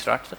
start, sir?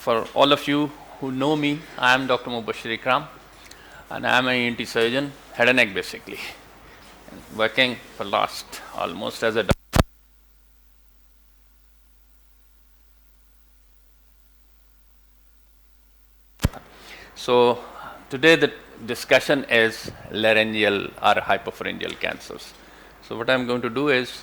For all of you who know me, I am Dr. Mubashir Ikram and I am an ENT surgeon, head and neck basically, working for last almost as a doctor. So today the discussion is laryngeal or hypopharyngeal cancers. So what I am going to do is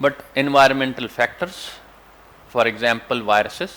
but environmental factors, for example viruses,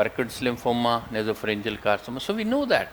Burkitt's lymphoma, nasopharyngeal carcinoma, so we know that.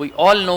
we all know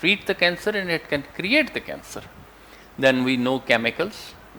treat the cancer and it can create the cancer. Then we know chemicals,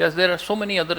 yes there are so many other,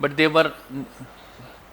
but they were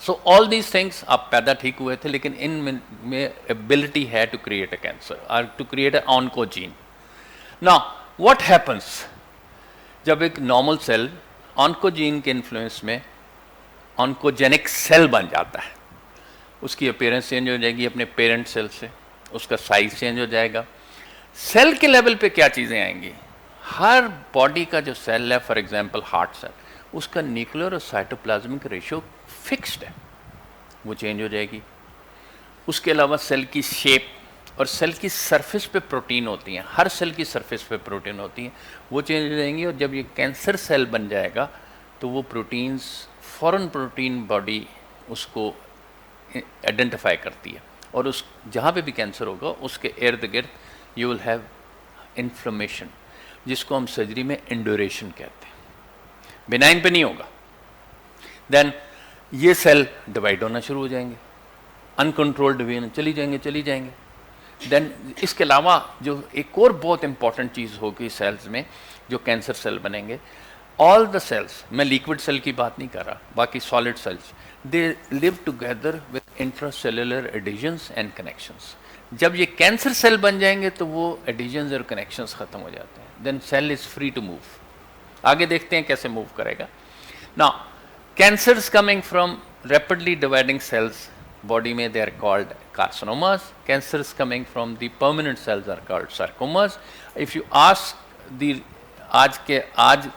So all these things آپ پیدا ٹھیک ہوئے تھے, لیکن ان میں ability ہے to create a cancer or to create an oncogene. Now what happens جب ایک نارمل سیل آنکوجین کے انفلوئنس میں آنکوجینک سیل بن جاتا ہے, اس کی اپیرنس چینج ہو جائے گی اپنے پیرنٹ سیل سے, اس کا سائز چینج ہو جائے گا. سیل کے لیول پہ کیا چیزیں آئیں گی؟ ہر باڈی کا جو سیل ہے, فار ایگزامپل ہارٹ سیل, اس کا نیوکلیئر اور سائٹوپلازمک ریشو فکسڈ ہے, وہ چینج ہو جائے گی. اس کے علاوہ سیل کی شیپ اور سیل کی سرفیس پہ پروٹین ہوتی ہیں, ہر سیل کی سرفیس پہ پروٹین ہوتی ہیں, وہ چینج ہو جائیں گی. اور جب یہ کینسر سیل بن جائے گا تو وہ پروٹینز فوراً پروٹین باڈی اس کو آئیڈینٹیفائی کرتی ہے, اور اس جہاں پہ بھی کینسر ہوگا اس کے ارد گرد یو ول ہیو انفلمیشن, جس کو ہم سرجری میں انڈوریشن کہتے ہیں. بینائن پہ نہیں ہوگا. دین یہ سیل ڈیوائڈ ہونا شروع ہو جائیں گے, انکنٹرول ڈویژن چلی جائیں گے. دین اس کے علاوہ جو ایک اور بہت امپورٹنٹ چیز ہوگی سیلز میں جو کینسر سیل بنیں گے, آل دا سیلز, میں لیکوڈ سیل کی بات نہیں کر رہا, باقی solid cells, they live together with intracellular adhesions and connections. جب یہ کینسر سیل بن جائیں گے تو وہ ایڈیشنز اور کنیکشنز ختم ہو جاتے ہیں. Then cell is free to move. آگے دیکھتے ہیں کیسے موو کرے گا. نا cancers coming from rapidly dividing cells body میں they are called carcinomas. Cancers coming from the permanent cells are called sarcomas. If you ask the آج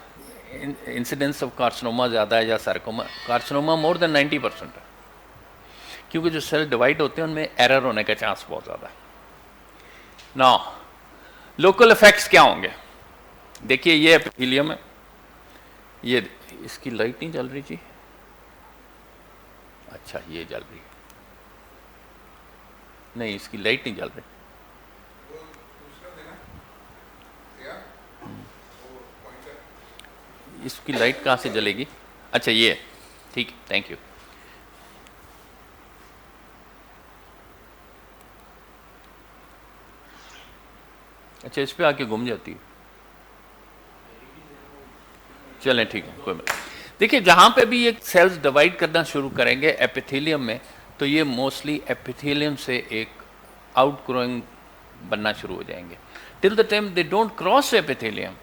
incidence of carcinoma زیادہ ہے یا sarcoma, carcinoma more than 90% ہے, کیونکہ جو cell divide ہوتے ہیں ان میں ایرر ہونے کا چانس بہت زیادہ ہے. Now local effects کیا ہوں گے؟ دیکھیے یہ ایپیتھیلیم ہے, یہ اس کی لائٹ نہیں جل رہی جی, اچھا یہ جل رہی ہے, نہیں اس کی لائٹ نہیں جل رہی, اس کی لائٹ کہاں سے جلے گی؟ اچھا یہ ٹھیک, تھینک یو. اچھا اس پہ آ کے گم جاتی ہے, چلیں ٹھیک ہے کوئی بات. دیکھیے جہاں پہ بھی یہ سیلز ڈیوائڈ کرنا شروع کریں گے ایپیتھیلیم میں, تو یہ موسٹلی ایپیتھیلیم سے ایک آؤٹ گروئنگ بننا شروع ہو جائیں گے. Till the time they don't cross epithelium,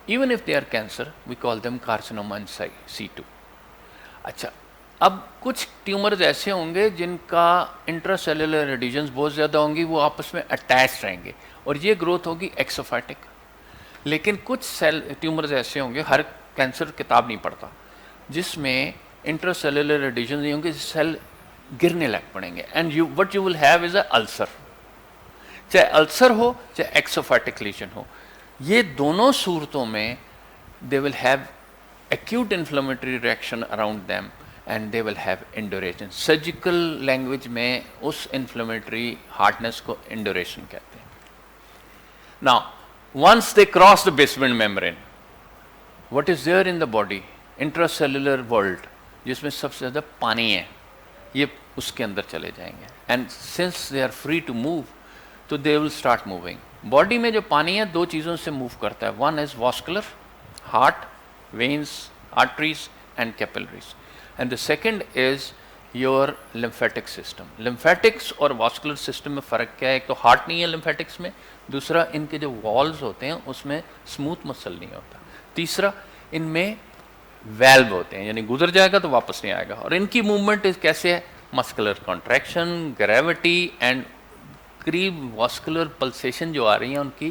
even if they are cancer we call them carcinoma in situ. اچھا اب کچھ ٹیومرز ایسے ہوں گے جن کا انٹرا سیلولر ایڈیشنز بہت زیادہ ہوں گی, وہ آپس میں اٹیچ رہیں گے اور یہ گروتھ ہوگی ایکسوفائٹک. لیکن کچھ ٹیومرز ایسے ہوں گے, ہر کینسر کتاب نہیں پڑھتا, جس میں انٹرا سیلولر ایڈیشن نہیں ہوں گے, سیل گرنے لگ پڑیں گے, and what you will have is a ulcer. چاہے السر ہو چاہے ایکسوفائٹک لیشن ہو, یہ دونوں صورتوں میں they will have acute inflammatory reaction around them and they will have induration. Surgical language میں اس انفلیمیٹری ہارڈنس کو انڈوریشن کہتے ہیں. Now once they cross the basement membrane, what is there in the body? Intracellular world, جس میں سب سے زیادہ پانی ہے, یہ اس کے اندر چلے جائیں گے. And since they are free to move, تو they will start moving. Body میں جو پانی ہے دو چیزوں سے موو کرتا ہے. One is vascular, heart, veins, arteries and capillaries. And the second is your lymphatic system. Lymphatics اور vascular system میں فرق کیا ہے؟ ایک تو ہارٹ نہیں ہے لمفیٹکس میں, دوسرا ان کے جو والز ہوتے ہیں اس میں اسموتھ مسل نہیں ہوتا, تیسرا ان میں ویلو ہوتے ہیں, یعنی گزر جائے گا تو واپس نہیں آئے گا. اور ان کی موومنٹ کیسے ہے؟ مسکولر کانٹریکشن, گریوٹی اینڈ قریب واسکولر پلسیشن جو آ رہی ہیں ان کی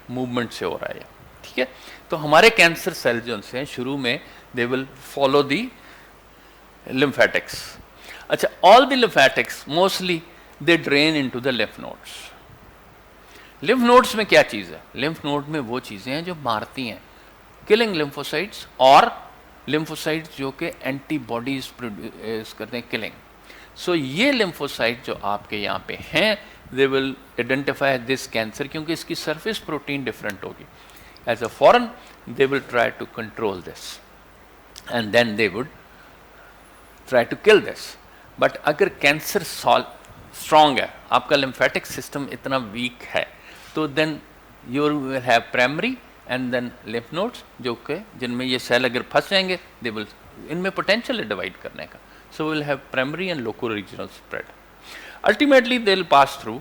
موومنٹ سے ہو رہا ہے. ٹھیک ہے, تو ہمارے کینسر سیل جو ہیں شروع میں they will follow the lymphatics. اچھا all the lymphatics mostly they drain into the lymph nodes. lymph nodes میں کیا چیز ہے؟ lymph node میں وہ چیزیں ہیں جو مارتی ہیں, killing lymphocytes اور lymphocytes جو کہ اینٹی باڈیز پروڈیوس کرتے ہیں killing. سو یہ lymphocyte جو آپ کے یہاں پہ ہیں they will identify this cancer کیونکہ اس کی surface protein different ہوگی. As a foreign they will try to control this and then they would try to kill this. But اگر کینسر اسٹرانگ ہے, آپ کا lymphatic system اتنا ویک ہے, تو then you will have primary and then lymph nodes جو کہ جن میں یہ سیل اگر پھنس جائیں گے they will, ان میں پوٹینشیل ہے ڈیوائڈ کرنے کا. So we'll have primary and locoregional spread. Ultimately they'll pass through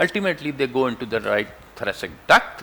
ultimately they go into the right thoracic duct,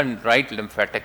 and right lymphatic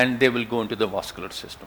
and they will go into the vascular system.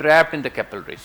trapped in the capillaries,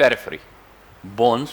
periphery, bones,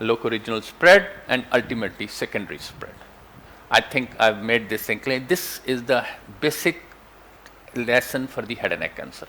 locoregional spread, and ultimately secondary spread. I think I've made this clear. This is the basic lesson for the head and neck cancer.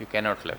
you cannot live.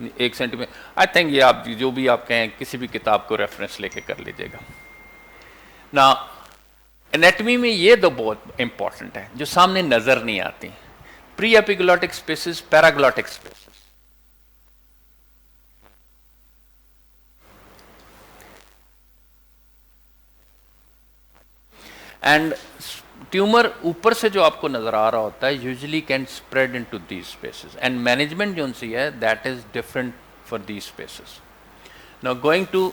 1 centimetre. I think یہ آپ جو بھی آپ کہیں کسی بھی کتاب کو ریفرنس لے کے کر لیجیے گا. نا انیٹمی میں یہ دو بہت امپورٹنٹ ہے جو سامنے نظر نہیں آتی. پری ایپیگلوٹک اسپیسز، پیراگلوٹک اسپیسز. اینڈ ٹیومر اوپر سے جو آپ کو نظر آ رہا ہوتا ہے usually can spread into these spaces and management جو ان سی ہے that is different for these spaces. نا گوئنگ ٹو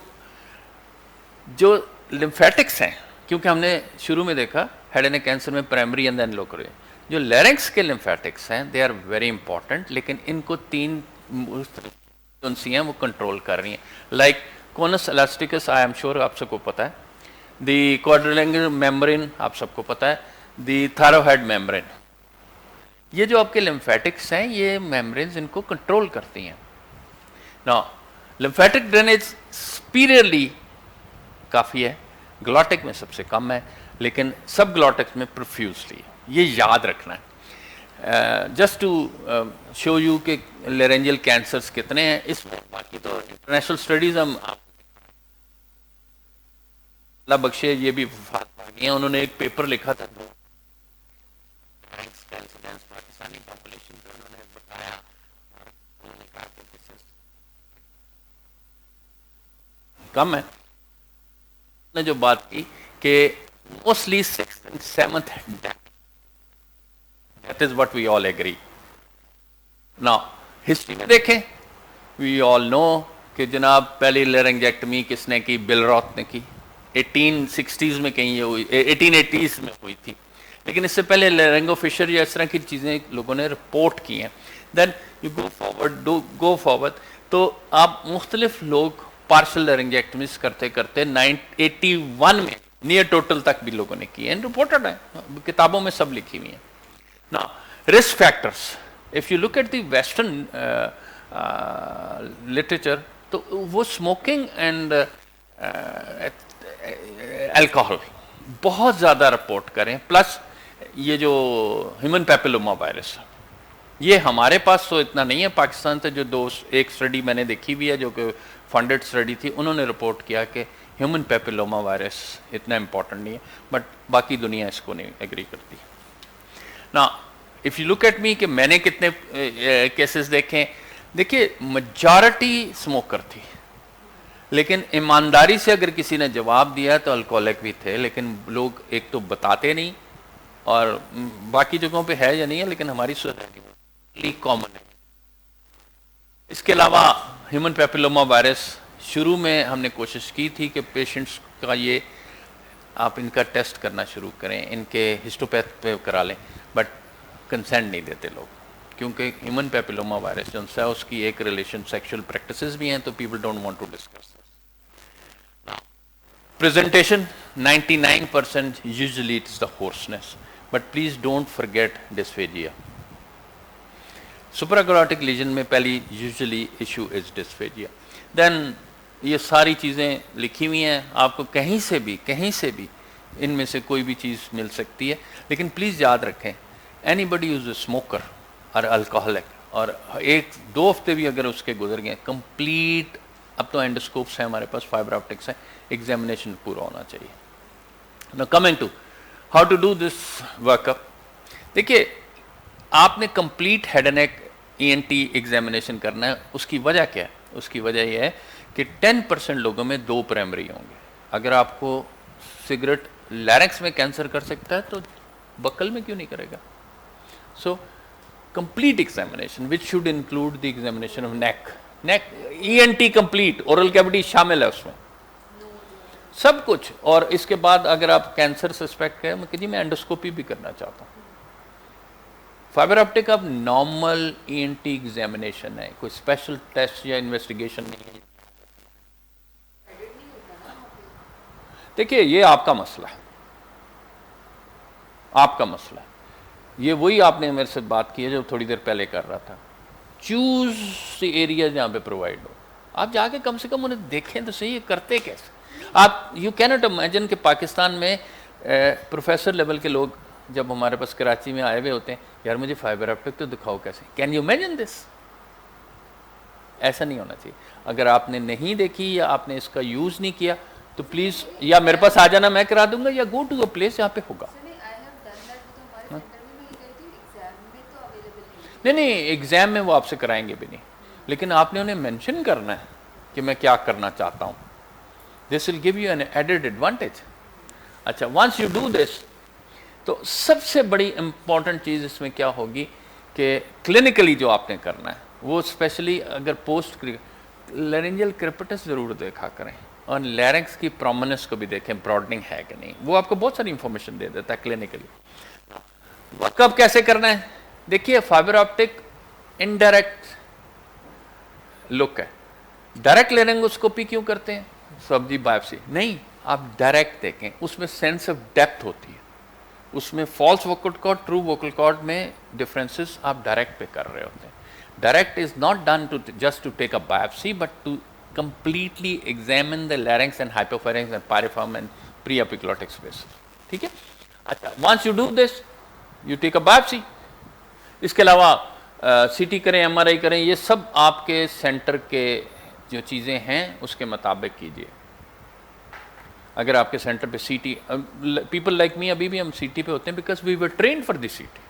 جو لمفیٹکس ہیں، کیونکہ ہم نے شروع میں دیکھا ہیڈ اینڈ نیک کینسر میں پرائمری اینڈ دین لوکل. جو لیرنکس کے لمفیٹکس ہیں دے آر ویری امپورٹنٹ، لیکن ان کو 3 ان سی ہیں وہ کنٹرول کر رہی ہیں. Like cones elastics I am sure آپ سب کو پتہ ہے. دی کوڈرلنگل میمبرین آپ سب کو پتہ ہے. دی تھائروہیڈ میمبرین. یہ جو آپ کے لمفیٹکس ہیں یہ میمبرینز ان کو کنٹرول کرتی ہیں. نا لمفیٹک ڈرینیج سپیریئرلی کافی ہے، گلوٹک میں سب سے کم ہے، لیکن سب گلوٹک میں پروفیوزلی. یہ یاد رکھنا ہے. جسٹ ٹو شو یو کہ لیرنجل کینسرز کتنے ہیں. اس میں باقی تو انٹرنیشنل اسٹڈیز ہم اللہ بخشے یہ بھی وفات پا گئی ہیں. انہوں نے ایک پیپر لکھا تھا پاکستانی پاپولیشن پہ، انہوں نے بتایا انہوں نے کہا کہ کم ہے. نے جو بات کی کہ mostly 6th and 7th that is what we all agree. Now history میں دیکھیں we all know کہ جناب پہلی لیرنجیکٹمی کس نے کی؟ بل روتھ نے کی. 1860s میں کہیں یہ ہوئی، 1880s میں ہوئی تھی. لیکن اس سے پہلے لینگو فشر یا اس طرح کی چیزیں لوگوں نے رپورٹ کی ہیں. دین یو گو فارورڈ تو آپ مختلف لوگ پارشل لیرنجیکٹمیز کرتے کرتے 81 میں نیئر ٹوٹل تک بھی لوگوں نے کی ہیں، رپورٹڈ ہیں، کتابوں میں سب لکھی ہوئی ہیں. نا risk factors if you look at the western literature تو وہ اسموکنگ اینڈ الکوہل بہت زیادہ رپورٹ کریں. پلس یہ جو ہیومن پیپلوما وائرس یہ ہمارے پاس تو اتنا نہیں ہے. پاکستان سے جو ایک اسٹڈی میں نے دیکھی بھی ہے جو کہ فنڈڈ اسٹڈی تھی، انہوں نے رپورٹ کیا کہ ہیومن پیپلوما وائرس اتنا امپورٹنٹ نہیں ہے، بٹ باقی دنیا اس کو نہیں ایگری کرتی. نا if you look at me کہ میں نے کتنے کیسز دیکھیں، دیکھیے میجارٹی اسموکر تھی، لیکن ایمانداری سے اگر کسی نے جواب دیا تو الکوہولک بھی تھے. لیکن لوگ ایک تو بتاتے نہیں، اور باقی جگہوں پہ ہے یا نہیں ہے لیکن ہماری سوسائٹی کامن ہے. اس کے علاوہ ہیومن پیپلوما وائرس شروع میں ہم نے کوشش کی تھی کہ پیشنٹس کا یہ آپ ان کا ٹیسٹ کرنا شروع کریں، ان کے ہسٹوپیتھ پہ کرا لیں، بٹ کنسینٹ نہیں دیتے لوگ، کیونکہ ہیومن پیپلوما وائرس جو ہے اس کی ایک ریلیشن سیکشل پریکٹسز بھی ہیں، تو people don't want to discuss. Presentation 99% usually it is the hoarseness, but please don't forget dysphagia. Supraglottic lesion میں پہلی usually issue is dysphagia. Then یہ ساری چیزیں لکھی ہوئی ہیں، آپ کو کہیں سے بھی ان میں سے کوئی بھی چیز مل سکتی ہے. لیکن پلیز یاد رکھیں anybody who is a smoker or alcoholic اور 1-2 ہفتے بھی اگر اس کے گزر گئے کمپلیٹ، اب تو اینڈوسکوپس ہیں ہمارے پاس، فائبر آپٹکس ہیں، ایگزامینیشن پورا ہونا چاہیے. Now coming to how to do this work up. دیکھیے آپ نے complete head and neck E N T examination کرنا ہے. اس کی وجہ کیا ہے؟ اس کی وجہ یہ ہے کہ 10% لوگوں میں 2 پرائمری ہوں گے. اگر آپ کو سگریٹ لیرنکس میں کینسر کر سکتا ہے تو بکل میں کیوں نہیں کرے گا؟ So complete examination which should include the examination of neck E N T complete, oral cavity شامل ہے اس میں سب کچھ. اور اس کے بعد اگر آپ کینسر سسپیکٹ کریں کہ جی میں اینڈوسکوپی بھی کرنا چاہتا ہوں، فائبر آپٹک اب نارمل ای این ٹی ایگزامینیشن ہے، کوئی اسپیشل ٹیسٹ یا انویسٹیگیشن نہیں ہے. دیکھیے یہ آپ کا مسئلہ ہے، آپ کا مسئلہ ہے. یہ وہی آپ نے میرے سے بات کی ہے جو تھوڑی دیر پہلے کر رہا تھا. چوز دی ایریا جہاں پہ پرووائڈ ہو. آپ جا کے کم سے کم انہیں دیکھیں تو صحیح، کرتے کیسے. آپ یو کینٹ امیجن کہ پاکستان میں پروفیسر لیول کے لوگ جب ہمارے پاس کراچی میں آئے ہوئے ہوتے ہیں، یار مجھے فائبر آپٹک تو دکھاؤ کیسے. Can you imagine this? ایسا نہیں ہونا چاہیے. اگر آپ نے نہیں دیکھی یا آپ نے اس کا یوز نہیں کیا تو پلیز یا میرے پاس آ جانا, میں کرا دوں گا, یا گو ٹو اے پلیس جہاں پہ ہوگا. نہیں ایگزام میں وہ آپ سے کرائیں گے بھی نہیں, لیکن آپ نے انہیں مینشن کرنا ہے کہ میں کیا کرنا چاہتا ہوں. This will give you an added advantage. اچھا, ونس یو ڈو دس, تو سب سے بڑی امپورٹنٹ چیز اس میں کیا ہوگی کہ کلینکلی جو آپ نے کرنا ہے وہ اسپیشلی اگر پوسٹ لرنجل کرپٹس ضرور دیکھا کریں, اور لیرنگس کی پرومنس کو بھی دیکھیں, براڈنگ ہے کہ نہیں. وہ آپ کو بہت ساری انفارمیشن دے دیتا ہے کلینکلی. کب کیسے کرنا ہے, دیکھیے فائبر آپٹک انڈائریکٹ لک ہے. ڈائریکٹ لرنگوسکوپی کیوں کرتے ہیں, سبزی بایوپسی نہیں, آپ ڈائریکٹ دیکھیں, اس میں سینس آف ڈیپتھ ہوتی ہے, اس میں false vocal cord true vocal cord میں ڈفرینسز آپ ڈائریکٹ پہ کر رہے ہوتے ہیں. Direct is not done to just to take a biopsy but to completely examine the larynx and hypopharynx and pyriform and pre-epiglottic space. ٹھیک ہے. اچھا, once you do this you take a biopsy. اس کے علاوہ C T کریں, M R آئی کریں, یہ سب آپ کے سینٹر کے جو چیزیں ہیں اس کے مطابق کیجیے. اگر آپ کے سینٹر پہ C T, people like me ابھی بھی ہم سی ٹی پہ ہوتے ہیں because we were trained for the C T.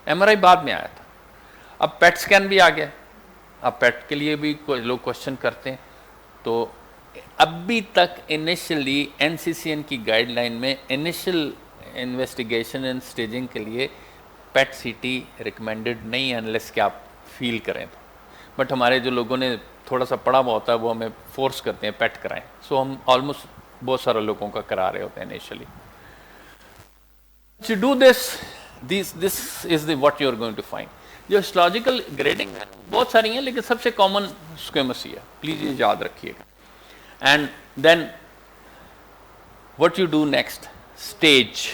M R I بعد میں آیا تھا, اب پیٹ اسکین بھی آ گیا. اب پیٹ کے لیے بھی لوگ کوشچن کرتے ہیں, تو ابھی تک انیشلی این سی سی این کی گائیڈ لائن میں انیشل انویسٹیگیشن اینڈ اسٹیجنگ کے لیے پیٹ سی ٹی ریکمینڈڈ نہیں ہے انلیس کہ آپ فیل کریں تو. بٹ ہمارے جو لوگوں نے تھوڑا سا پڑھا ہوا ہوتا ہے وہ ہمیں فورس کرتے ہیں پیٹ کرائیں, سو ہم آلموسٹ بہت سارے لوگوں کا کرا رہے ہوتے ہیں initially. To do this is what you are going to find. جو ہسٹولوجیکل گریڈنگ ہے بہت ساری ہیں, لیکن سب سے کامن اسکویمس ہی ہے, پلیز یہ یاد رکھیے گا. And then what you do next, stage.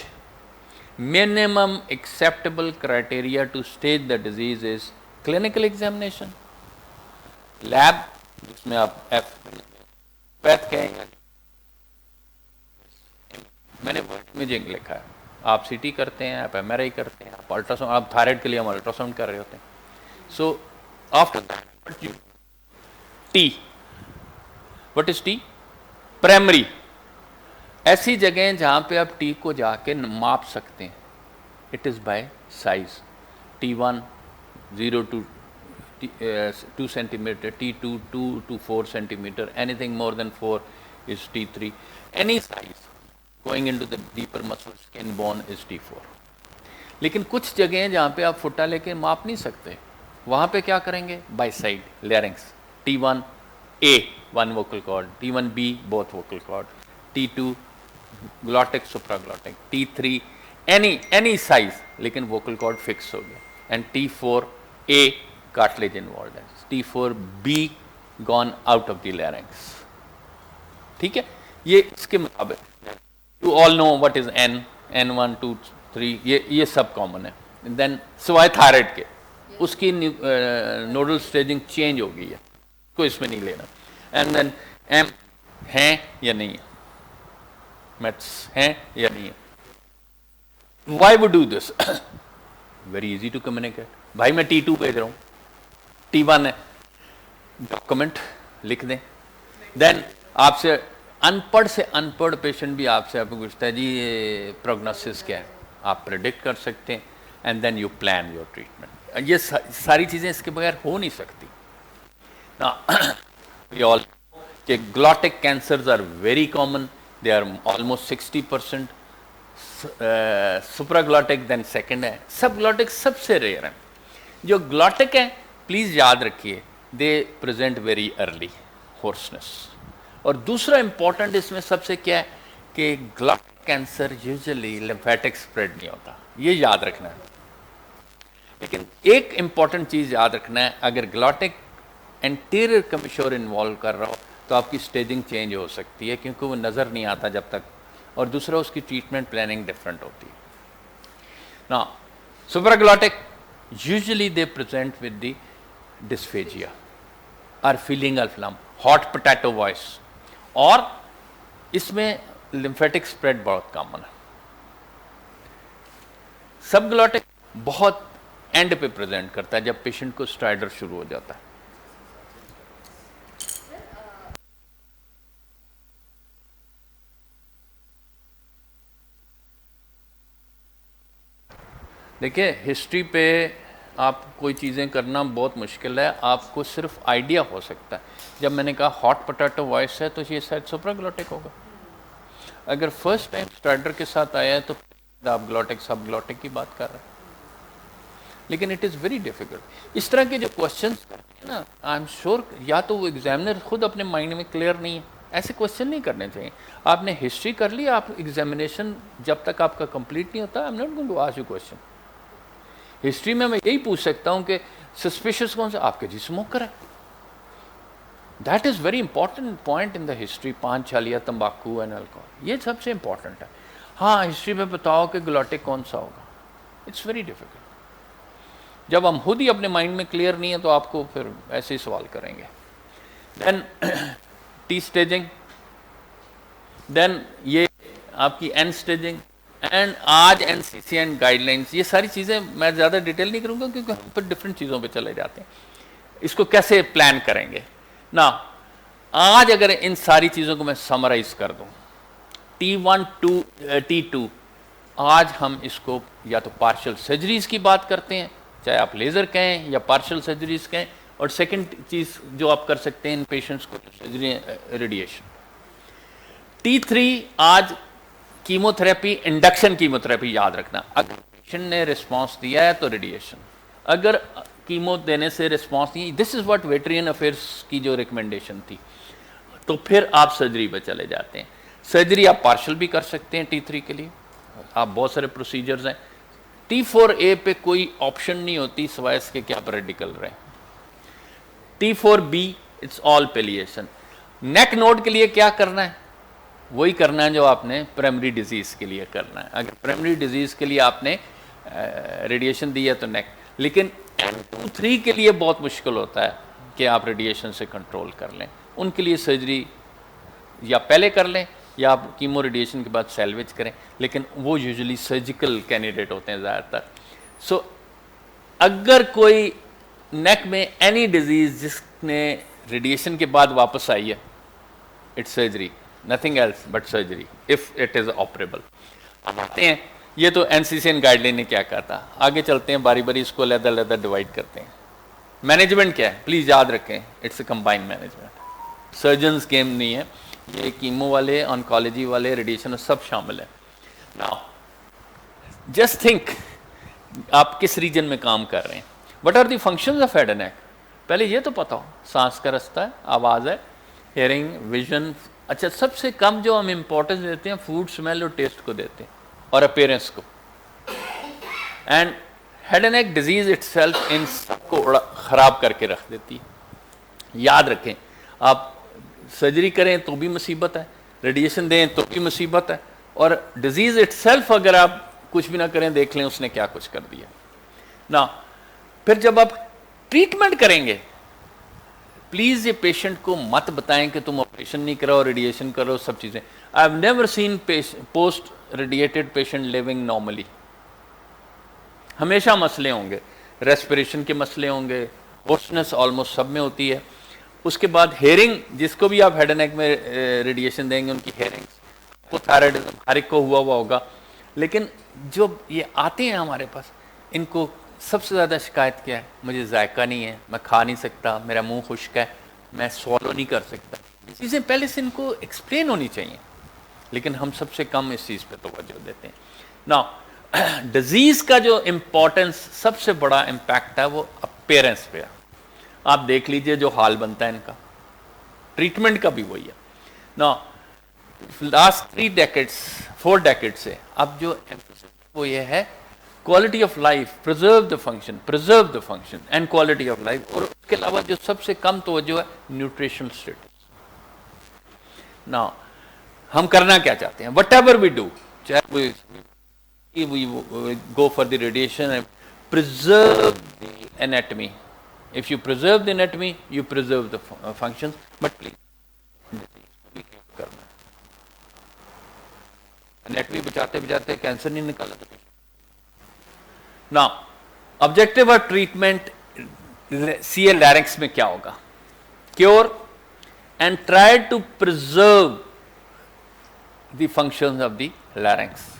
minimum acceptable criteria to stage the disease is clinical examination, lab جس میں آپ پیتھ کہیں گے, میں نے امیجنگ لکھا ہے, آپ سی ٹی کرتے ہیں, آپ ایم آر آئی کرتے ہیں, آپ الٹرا ساؤنڈ, آپ تھائرائڈ کے لیے ہم الٹرا ساؤنڈ کر رہے ہوتے ہیں. So after that T, what is T, primary. ایسی جگہیں جہاں پہ آپ ٹی کو جا کے ماپ سکتے ہیں, it is by size. T1 0 to 2 centimeter, T2 2 to 4 centimeter, anything more than 4 is T3. Any size going into the deeper muscle, skin, bone is T4. لیکن کچھ جگہیں جہاں پہ آپ فٹا لے کے ماپ نہیں سکتے, وہاں پہ کیا کریں گے, by side لیرنگس. T1A 1 vocal cord, T1B both vocal cord, T2 glottic supraglottic, T3 any size لیکن vocal cord fix ہو گیا, and T4A cartilage involved ہے, T4B gone out of the larynx. ٹھیک ہے, یہ اس کے مطابق you all know what is N1 2 3, یہ سب common ہے. دین سوائے تھائرائڈ کے, اس کی نوڈل اسٹیجنگ چینج ہو گئی ہے, کو اس میں نہیں لینا. اینڈ دین ایم ہیں یا نہیں ہے, میٹس ہیں یا نہیں ہے. Why would do this, very easy to communicate. بھائی میں T2 بھیج رہا ہوں, T1 ہے, ڈاکومنٹ لکھ دیں. دین آپ سے ان پڑھ پیشنٹ بھی آپ سے آپ کو پوچھتا ہے جی یہ پروگنوسس کیا ہے, آپ پریڈکٹ کر سکتے ہیں, and then you plan your treatment. یہ ساری چیزیں اس کے بغیر ہو نہیں سکتی. کہ glottic cancers are very common, they are almost 60%. Supra glottic then second ہے, سب گلوٹک سب سے ریئر ہیں. جو گلوٹک ہیں پلیز یاد رکھیے, دے پریزنٹ ویری ارلی ہورسنس. اور دوسرا امپورٹنٹ اس میں سب سے کیا ہے کہ گلوٹک کینسر یوزلی لیمفیٹک اسپریڈ نہیں ہوتا, یہ یاد رکھنا ہے. لیکن ایک امپورٹنٹ چیز یاد رکھنا ہے, اگر گلوٹک انٹیریئر کمیشور انوالو کر رہا ہو تو آپ کی اسٹیجنگ چینج ہو سکتی ہے, کیونکہ وہ نظر نہیں آتا جب تک, اور دوسرا اس کی ٹریٹمنٹ پلاننگ ڈفرینٹ ہوتی ہے. نا supra glottic usually they present with the dysphagia اور feeling of lump, hot potato voice, اور اس میں لمفیٹک اسپریڈ بہت کامن ہے. سب گلوٹک بہت اینڈ پہ پریزنٹ کرتا ہے جب پیشنٹ کو اسٹرائڈر شروع ہو جاتا ہے. دیکھیں ہسٹری پہ آپ کوئی چیزیں کرنا بہت مشکل ہے, آپ کو صرف آئیڈیا ہو سکتا ہے. جب میں نے کہا ہاٹ پوٹیٹو وائس ہے تو یہ شاید سپرا گلوٹک ہوگا. اگر فرسٹ ٹائم اسٹارٹر کے ساتھ آیا ہے تو آپ گلوٹک سب گلوٹک کی بات کر رہے ہیں. لیکن اٹ از ویری ڈیفیکلٹ. اس طرح کے جو کوشچنس کرتے ہیں نا, آئی ایم شیور یا تو وہ ایگزامنر خود اپنے مائنڈ میں کلیئر نہیں ہے, ایسے کوشچن نہیں کرنے چاہیے. آپ نے ہسٹری کر لی, آپ ایگزامینیشن جب تک آپ کا کمپلیٹ نہیں ہوتا, I am not going to ask you question. History میں یہی پوچھ سکتا ہوں کہ سسپیشس کون سا, آپ کے جی اسموکر ہے. That is very important point in the history. پان چھالیا, تمباکو اینڈ الکوہول, یہ سب سے امپورٹنٹ ہے. ہاں ہسٹری میں بتاؤ کہ گلوٹک کون سا ہوگا, اٹس ویری ڈیفیکلٹ. جب ہم خود ہی اپنے مائنڈ میں کلیئر نہیں ہے تو آپ کو پھر ایسے ہی سوال کریں گے. دین ٹی اسٹیجنگ, دین یہ آپ کی این اسٹیجنگ, اینڈ آج N C C and guidelines. یہ ساری چیزیں میں زیادہ ڈیٹیل نہیں کروں گا کیونکہ ہم پھر ڈفرینٹ چیزوں پہ چلے جاتے ہیں. اس کو کیسے پلان کریں گے نا. آج اگر ان ساری چیزوں کو میں سمرائز کر دوں, T1 to T2, آج ہم اس کو یا تو پارشل سرجریز کی بات کرتے ہیں, چاہے آپ لیزر کہیں یا پارشل سرجریز کہیں, اور سیکنڈ چیز جو آپ کر سکتے ہیں ان پیشنٹس کو سرجری ریڈیشن. T3 آج chemo therapy, induction chemo therapy یاد رکھنا. اگر پیشنٹ نے رسپانس دیا ہے تو ریڈیشن, اگر کیمو دینے سے رسپانس نہیں, دس از واٹ ویٹرین افیئرس کی جو ریکمنڈیشن تھی, تو پھر آپ سرجری پہ چلے جاتے ہیں. سرجری آپ پارشل بھی کر سکتے ہیں T3 کے لیے, آپ بہت سارے پروسیجرز ہیں. T4A پہ کوئی آپشن نہیں ہوتی سوائے اس کے کہ آپ ریڈیکل رہیں. T4B it's all پیلیشن. Neck node کے لیے کیا کرنا ہے, وہی کرنا ہے جو آپ نے پرائمری ڈیزیز کے لیے کرنا ہے. اگر پرائمری ڈیزیز کے لیے آپ نے ریڈیشن دی ہے تو نیک. لیکن N2-3 کے لیے بہت مشکل ہوتا ہے کہ آپ ریڈیشن سے کنٹرول کر لیں. ان کے لیے سرجری یا پہلے کر لیں یا آپ کیمو ریڈیشن کے بعد سیلویج کریں, لیکن وہ یوزلی سرجیکل کینڈیڈیٹ ہوتے ہیں زیادہ تر. سو اگر کوئی نیک میں اینی ڈیزیز جس نے ریڈیشن کے بعد واپس آئی ہے, it's surgery, nothing else but surgery if it is operable. اب آتے ہیں, یہ تو NCCN گائیڈ لائن نے کیا کہا تھا. آگے چلتے ہیں, باری باری اس کو علیحدہ علیحدہ ڈیوائڈ کرتے ہیں. مینجمنٹ کیا ہے, پلیز یاد رکھیں, it's a combined management. Surgeons game نہیں ہے یہ, کیمو والے, آنکالوجی والے, ریڈیشن سب شامل ہیں. ناؤ جسٹ تھنک آپ کس ریجن میں کام کر رہے ہیں. What are the functions of head and neck. پہلے یہ تو پتا ہو, سانس کا رستہ ہے, آواز ہے, ہیئرنگ, ویژن. اچھا سب سے کم جو ہم امپورٹنس دیتے ہیں فوڈ, اسمیل اور ٹیسٹ کو دیتے ہیں, اور اپیرنس کو. And head and neck disease itself ان سب کو خراب کر کے رکھ دیتی ہے. یاد رکھیں, آپ سرجری کریں تو بھی مصیبت ہے, ریڈیشن دیں تو بھی مصیبت ہے, اور ڈیزیز اٹ سیلف اگر آپ کچھ بھی نہ کریں, دیکھ لیں اس نے کیا کچھ کر دیا نا. پھر جب آپ ٹریٹمنٹ کریں گے, پلیز یہ پیشنٹ کو مت بتائیں کہ تم آپریشن نہیں کرو, ریڈیشن کرو, سب چیزیں. I have never seen post radiated patient living normally. ہمیشہ مسئلے ہوں گے, ریسپریشن کے مسئلے ہوں گے, ہوسنس آلموسٹ سب میں ہوتی ہے. اس کے بعد ہیئرنگ, جس کو بھی آپ ہیڈ اینڈ نیک میں ریڈیشن دیں گے ان کی ہیئرنگ, وہ تھائرائڈزم ہر ایک کو ہوا ہوگا. لیکن جو یہ آتے ہیں ہمارے پاس, ان کو سب سے زیادہ شکایت کیا ہے, مجھے ذائقہ نہیں ہے, میں کھا نہیں سکتا, میرا منہ خشک ہے, میں سوالو نہیں کر سکتا. یہ چیزیں پہلے سے ان کو ایکسپلین ہونی چاہیے, لیکن ہم سب سے کم اس چیز پہ توجہ دیتے ہیں. نا ڈیزیز کا جو امپورٹنس, سب سے بڑا امپیکٹ ہے وہ اپیرنس پہ. آپ دیکھ لیجئے جو حال بنتا ہے ان کا, ٹریٹمنٹ کا بھی وہی ہے نا. لاسٹ 4 ڈیکیڈ سے اب جو وہ یہ ہے, quality of life, preserve the function and quality of life. اور اس کے علاوہ جو سب سے کم توجہ ہے, نیوٹریشنل اسٹیٹس. نا ہم کرنا کیا چاہتے ہیں, وٹ ایور وی ڈو, چاہے we go for the radiation and preserve the anatomy. If you preserve the anatomy, you preserve the functions. But please, کرنا anatomy بچاتے بچاتے کینسر نہیں نکالا تو. Now, objective of treatment CA larynx میں کیا ہوگا, cure and try to preserve the functions of the larynx.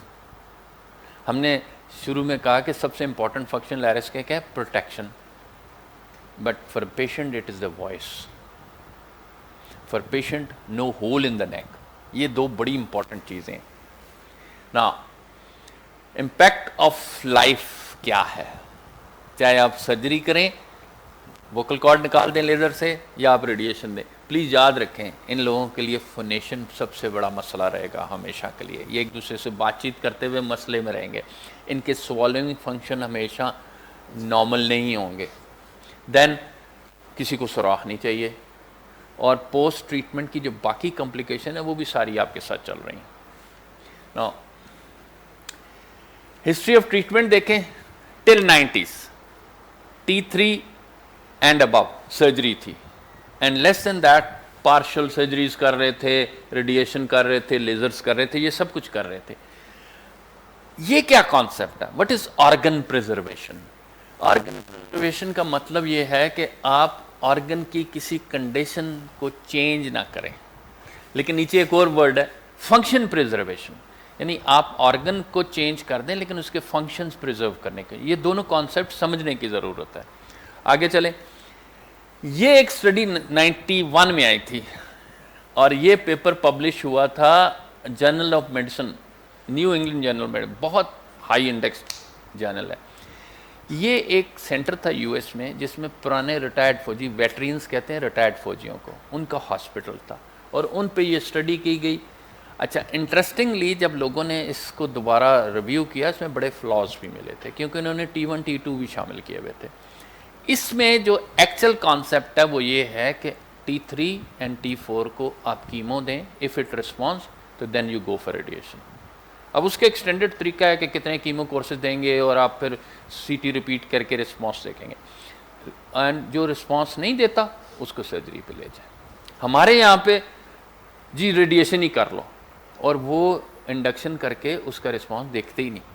ہم نے شروع میں کہا کہ سب سے امپورٹنٹ فنکشن لائرس کا کیا ہے؟ Protection. But for patient it is the voice. For patient no hole in the neck. یہ دو بڑی امپورٹنٹ چیزیں. نا امپیکٹ آف لائف کیا ہے؟ چاہے آپ سرجری کریں، ووکل کارڈ نکال دیں لیزر سے، یا آپ ریڈیشن دیں، پلیز یاد رکھیں ان لوگوں کے لیے فونیشن سب سے بڑا مسئلہ رہے گا ہمیشہ کے لیے. یہ ایک دوسرے سے بات چیت کرتے ہوئے مسئلے میں رہیں گے. ان کے سوالونگ فنکشن ہمیشہ نارمل نہیں ہوں گے. دین کسی کو سوراخ نہیں چاہیے. اور پوسٹ ٹریٹمنٹ کی جو باقی کمپلیکیشن ہے وہ بھی ساری آپ کے ساتھ چل رہی ہیں. نا ہسٹری آف ٹریٹمنٹ دیکھیں till 90s T3 and above surgery تھی، and less than that partial surgeries کر رہے تھے، ریڈیشن کر رہے تھے، لیزرز کر رہے تھے، یہ سب کچھ کر رہے تھے. یہ کیا کانسیپٹ ہے؟ What is organ preservation? Organ preservation کا مطلب یہ ہے کہ آپ آرگن کی کسی کنڈیشن کو چینج نہ کریں. لیکن نیچے ایک اور ورڈ ہے فنکشن پریزرویشن، یعنی آپ آرگن کو چینج کر دیں لیکن اس کے فنکشنز پریزرو کرنے کے. یہ دونوں کانسیپٹ سمجھنے کی ضرورت ہے. آگے چلیں. یہ ایک اسٹڈی 91 میں آئی تھی اور یہ پیپر پبلش ہوا تھا journal of medicine, New England journal medicine, بہت ہائی انڈیکس جرنل ہے. یہ ایک سینٹر تھا یو ایس میں جس میں پرانے ریٹائرڈ فوجی، ویٹرینز کہتے ہیں ریٹائرڈ فوجیوں کو، ان کا ہاسپٹل تھا اور ان پہ یہ اسٹڈی کی گئی. اچھا انٹرسٹنگلی جب لوگوں نے اس کو دوبارہ ریویو کیا اس میں بڑے فلاز بھی ملے تھے کیونکہ انہوں نے T1 T2 بھی شامل کیے ہوئے تھے. اس میں جو ایکچوئل کانسیپٹ ہے وہ یہ ہے کہ T3 اینڈ T4 کو آپ کیمو دیں، اف اٹ رسپانس تو then you go for radiation. اب اس کے ایکسٹینڈڈ طریقہ ہے کہ کتنے کیمو کورسز دیں گے اور آپ پھر CT ریپیٹ کر کے رسپانس دیکھیں گے، اینڈ جو رسپانس نہیں دیتا اس کو سرجری پہ لے جائیں. ہمارے یہاں پہ جی ریڈیشن ہی کر لو، اور وہ انڈکشن کر کے اس کا رسپانس دیکھتے ہی نہیں.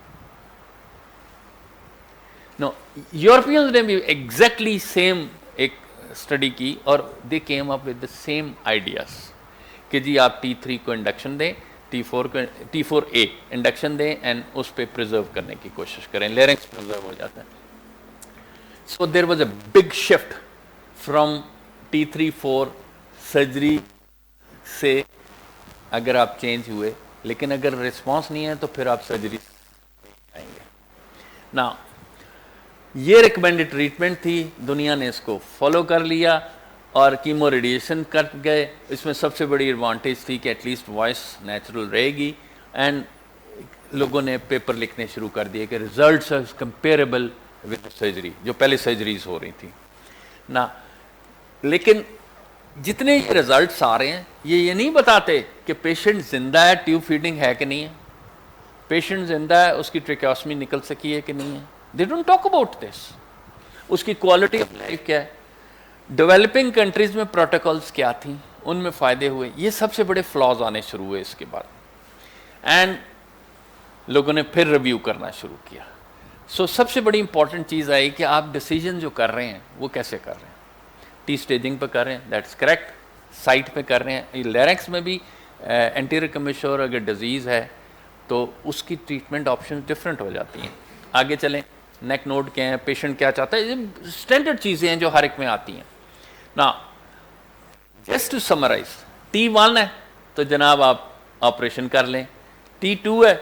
نو یورپینز نے بھی ایگزیکٹلی سیم ایک اسٹڈی کی اور they came up with the same ideas کہ جی آپ T3 کو انڈکشن دیں، T4A انڈکشن دیں اینڈ اس پہ پریزرو کرنے کی کوشش کریں، لیرنکس پریزرو ہو جاتا ہے. So there was a big shift from T3-4 surgery سے. اگر آپ چینج ہوئے لیکن اگر رسپانس نہیں ہے تو پھر آپ سرجری آئیں گے. نا یہ ریکمینڈڈ ٹریٹمنٹ تھی، دنیا نے اس کو فالو کر لیا اور کیمو ریڈیشن کر گئے. اس میں سب سے بڑی ایڈوانٹیج تھی کہ ایٹ لیسٹ وائس نیچرل رہے گی، اینڈ لوگوں نے پیپر لکھنے شروع کر دیے کہ results are comparable with surgery, جو پہلے سرجریز ہو رہی تھیں نا. لیکن جتنے یہ رزلٹس آ رہے ہیں یہ نہیں بتاتے کہ پیشنٹ زندہ ہے، ٹیوب فیڈنگ ہے کہ نہیں ہے، پیشنٹ زندہ ہے، اس کی ٹریکیوسمی نکل سکی ہے کہ نہیں ہے. They don't talk about this. اس کی کوالٹی آف لائف کیا ہے، ڈیولپنگ کنٹریز میں پروٹوکولز کیا تھیں، ان میں فائدے ہوئے. یہ سب سے بڑے فلاز آنے شروع ہوئے اس کے بعد، اینڈ لوگوں نے پھر ریویو کرنا شروع کیا. سو سب سے بڑی امپورٹنٹ چیز آئی کہ آپ ڈیسیجن جو کر رہے ہیں وہ کیسے کر رہے ہیں. T اسٹیجنگ پہ کر رہے ہیں، دیٹس کریکٹ. سائٹ پہ کر رہے ہیں. لیرنکس میں بھی انٹیریئر کمیشور اگر ڈیزیز ہے تو اس کی ٹریٹمنٹ آپشن ڈفرینٹ ہو جاتی ہیں. آگے چلیں. نیک نوڈ کیا ہے، پیشنٹ کیا چاہتا ہے، یہ اسٹینڈرڈ چیزیں ہیں جو ہر ایک میں آتی ہیں. نا جسٹ ٹو سمرائز، T1 ہے تو جناب آپ آپریشن کر لیں، T2 ہے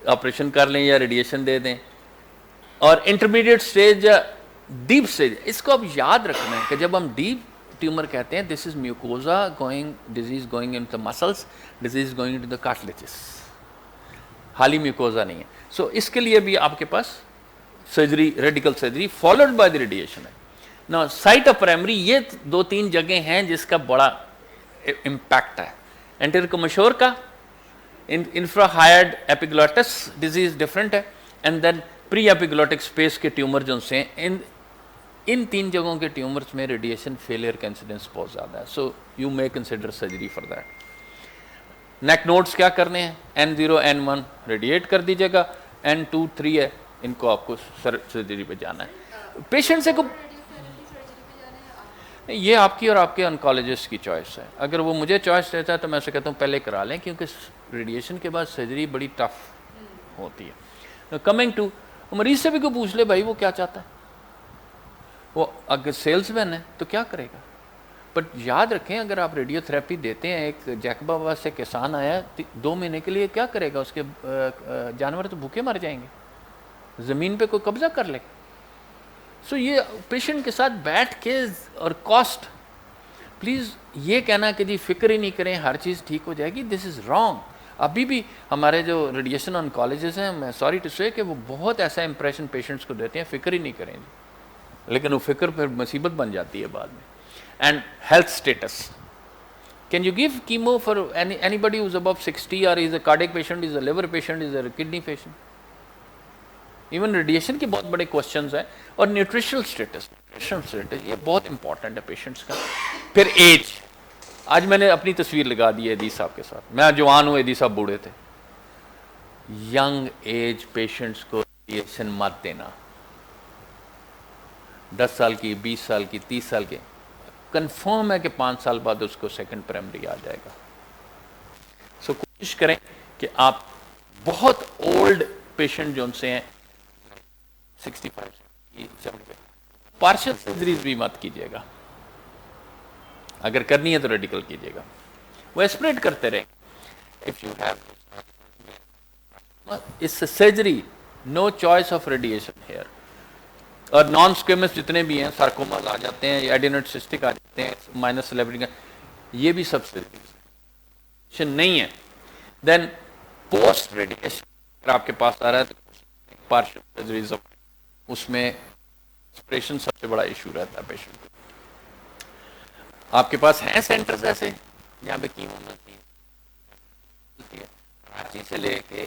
آپریشن کر لیں یا ریڈیشن دے دیں، اور انٹرمیڈیٹ اسٹیج یا ڈیپ اسٹیج. اس کو اب یاد رکھنا ہے کہ جب ہم ڈیپ ٹیومر کہتے ہیں this is mucosa going disease going into muscles, disease going into the cartilages, خالی میوکوزا نہیں ہے. سو اس کے لیے بھی آپ کے پاس surgery, radical surgery followed by the radiation ہے. نا سائٹ آف پرائمری، یہ 2-3 جگہیں ہیں جس کا بڑا امپیکٹ ہے. انٹیریئر کمیشور کا، انفرا ہائرڈ ایپیگلوٹس ڈیزیز ڈفرینٹ ہے، اینڈ دین پری ایپیگلوٹک اسپیس کے ٹیومر جو سے ان 3 جگہوں کے ٹیومرز میں ریڈیشن فیلئر کا انسیڈنس بہت زیادہ ہے. So you may consider surgery for that. Neck nodes کیا کرنے ہیں، N0 N1 ریڈیٹ کر دیجیے گا، N2 3 ہے ان کو آپ کو سرجری پہ جانا ہے. پیشنٹ سے کو یہ آپ کی اور آپ کے انکالوجسٹ کی چوائس ہے. اگر وہ مجھے چوائس دیتا ہے تو میں اسے کہتا ہوں پہلے کرا لیں، کیونکہ ریڈیشن کے بعد سرجری بڑی ٹف ہوتی ہے. کمنگ ٹو مریض سے بھی کوئی پوچھ لے بھائی وہ کیا چاہتا ہے, وہ اگر سیلس مین ہے تو کیا کرے گا. بٹ یاد رکھیں اگر آپ ریڈیو تھراپی دیتے ہیں, ایک جیکب آباد سے کسان آیا 2 مہینے کے لیے, کیا کرے گا, اس کے جانور تو بھوکے مر جائیں گے, زمین پہ کوئی قبضہ کر لے. سو یہ پیشنٹ کے ساتھ بیٹھ کے, اور کاسٹ, پلیز یہ کہنا کہ جی فکر ہی نہیں کریں ہر چیز ٹھیک ہو جائے گی, دس از رانگ. ابھی بھی ہمارے جو ریڈیشن آنکالوجسٹ ہیں, میں سوری ٹو سے کہ وہ بہت ایسا امپریشن پیشنٹس کو دیتے ہیں فکر ہی نہیں کریں جی, لیکن وہ فکر پھر مصیبت بن جاتی ہے بعد میں. And health status, can you give chemo for anybody who's above 60 or is a cardiac patient, is a liver patient, is a kidney patient. Even radiation کے بہت بڑے کوشچنز ہیں. اور نیوٹریشنل اسٹیٹس, یہ بہت امپورٹنٹ ہے patients کا. پھر ایج, آج میں نے اپنی تصویر لگا دی ہے حدیث صاحب کے ساتھ, میں جوان ہوں, حدیث صاحب بوڑھے تھے. ینگ ایج پیشنٹس کو ریڈیشن مت دینا, 10 سال کی, 20 سال کی, 30 سال کے, کنفرم ہے کہ 5 سال بعد اس کو سیکنڈ پرائمری آ جائے گا. سو کوشش کریں کہ آپ بہت اولڈ پیشنٹ جو ان سے ہیں 65 70 پارشل سرجریز بھی مت کیجیے گا, اگر کرنی ہے تو ریڈیکل کیجیے گا. وہ اسپریڈ کرتے رہیں. اف یو ہیو اس surgery, no choice of radiation here. اور نان اسکیمس جتنے بھی ہیں, سارکوماز آ جاتے ہیں, ایڈینوئڈ سسٹک آ جاتے ہیں, مائنس سیلیبریٹی, یہ بھی سب سرجری نہیں ہے. دین پوسٹ ریڈیشن اگر آپ کے پاس آ رہا ہے تو پارشل سرجریز, اس میں اسپریشن سب سے بڑا ایشو رہتا ہے پیشنٹ کو. آپ کے پاس ہیں سینٹرز ایسے جہاں پہ کیمو ملتی ہے, کراچی سے لے کے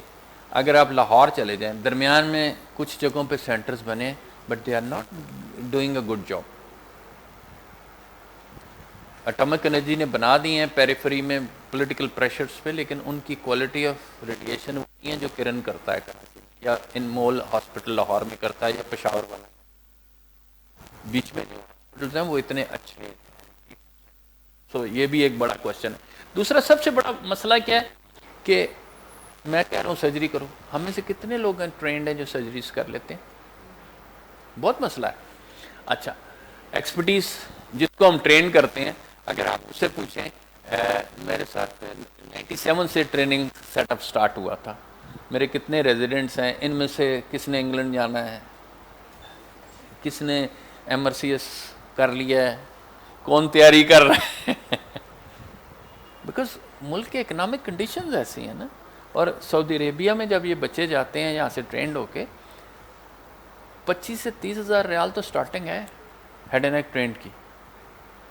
اگر آپ لاہور چلے جائیں, درمیان میں کچھ جگہوں پہ سینٹرز بنے, but they are not doing a good job. Atomic energy نے بنا دی ہیں پیریفری میں پولیٹیکل پریشرز پہ, لیکن ان کی کوالٹی آف ریڈیشن وہی ہے جو کرن کرتا ہے کراچی یا ان مول ہاسپٹل لاہور میں کرتا ہے, یا پشاور والا. بیچ میں جو ہاسپٹلز ہیں وہ اتنے اچھے ہیں. سو یہ بھی ایک بڑا کوشچن ہے. دوسرا سب سے بڑا مسئلہ کیا ہے کہ میں کہہ رہا ہوں سرجری کرو, ہم میں سے کتنے لوگ ہیں ٹرینڈ ہیں جو سرجریز کر لیتے ہیں, بہت مسئلہ ہے. اچھا, ایکسپرٹیز جس کو ہم ٹرین کرتے ہیں, اگر آپ اس سے پوچھیں, میرے ساتھ 97 سے ٹریننگ سیٹ اپ سٹارٹ ہوا تھا, میرے کتنے ریزیڈنٹس ہیں, ان میں سے کس نے انگلینڈ جانا ہے, کس نے MRCS کر لیا ہے, کون تیاری کر رہا ہے. بیکاز ملک کے اکنامک کنڈیشنز ایسی ہیں نا. اور سعودی عربیہ میں جب یہ بچے جاتے ہیں یہاں سے ٹرینڈ ہو کے, 25 سے 30 ہزار ریال تو سٹارٹنگ ہے ہیڈ اینڈ نیک ٹرینڈ کی.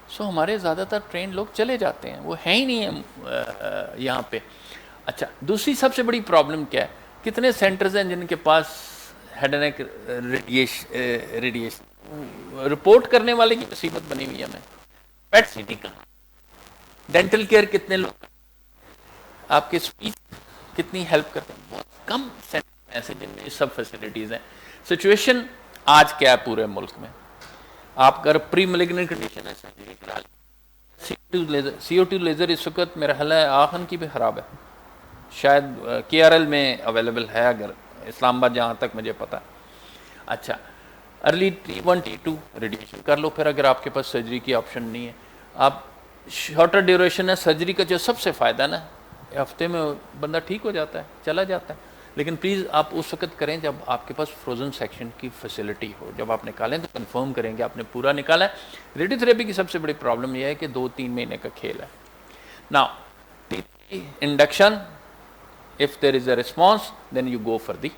سو ہمارے زیادہ تر ٹرینڈ لوگ چلے جاتے ہیں, وہ ہیں ہی نہیں ہیں یہاں پہ. اچھا, دوسری سب سے بڑی پرابلم کیا ہے, کتنے سینٹرز ہیں جن کے پاس head and neck radiation report کرنے والے کی مصیبت بنی ہوئی ہے. ہمیں پیٹ سی ٹی کہاں, ڈینٹل کیئر کتنے لوگ, آپ کے اسپیچ کتنی ہیلپ کرتے ہیں, بہت کم سینٹر ایسے جن میں یہ سب فیسلٹیز ہیں. سچویشن آج کیا ہے پورے ملک میں, آپ اگر پری ملیگننٹ کنڈیشن ہے سرجری کرا لیں. CO2 لیزر اس وقت میرا خیال ہے آخن کی بھی خراب ہے, شاید KRL میں اویلیبل ہے اگر اسلام آباد جہاں تک مجھے پتا. اچھا, ارلی T1 T2 ریڈیشن کر لو. پھر اگر آپ کے پاس سرجری کی آپشن نہیں ہے, آپ شارٹر ڈیوریشن ہے سرجری کا, جو سب سے فائدہ نا, ہفتے میں بندہ ٹھیک ہو جاتا ہے, چلا جاتا ہے. لیکن پلیز آپ اس وقت کریں جب آپ کے پاس فروزن سیکشن کی فیسلٹی ہو. جب آپ نکالیں تو کنفرم کریں کہ آپ نے پورا نکالا ہے. ریڈیو تھراپی کی سب سے بڑی پرابلم یہ ہے کہ 2-3 مہینے کا کھیل ہے. Now, induction, if there is a response, then you go for the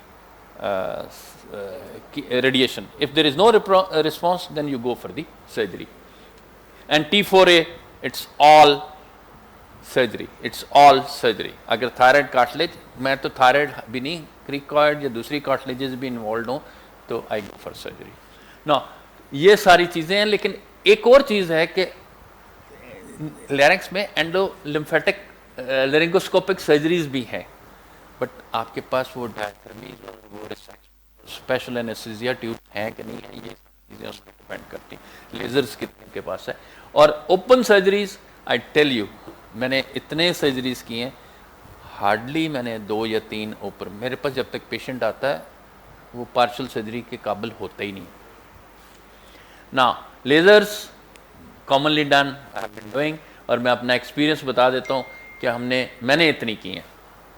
radiation. If there is no response, then you go for the surgery. And T4A, it's all surgery, it's all surgery. اگر thyroid cartilage, میں تو thyroid بھی نہیں, کریکوائڈ یا دوسری کارٹلیجز بھی involved ہوں تو آئی گو فار سرجری. نا یہ ساری چیزیں ہیں. لیکن ایک اور چیز ہے کہ لیرنکس میں اینڈو لمفیٹک لیرنگوسکوپک سرجریز بھی ہیں, بٹ آپ کے پاس وہ ڈائترمیز اور وہ اسپیشل اینستھیزیا ٹیوب ہیں کہ نہیں ہیں, یہ چیزیں اس پہ ڈپینڈ کرتی ہیں. لیزرز کتنے کے پاس ہے. اور open surgeries, I tell you, میں نے اتنے سرجریز کی ہیں, ہارڈلی میں نے 2 یا 3 اوپر. میرے پاس جب تک پیشنٹ آتا ہے وہ پارشل سرجری کے قابل ہوتا ہی نہیں. نا Lazarus commonly done I have been doing, اور میں اپنا ایکسپیرینس بتا دیتا ہوں کہ میں نے اتنی کی ہیں,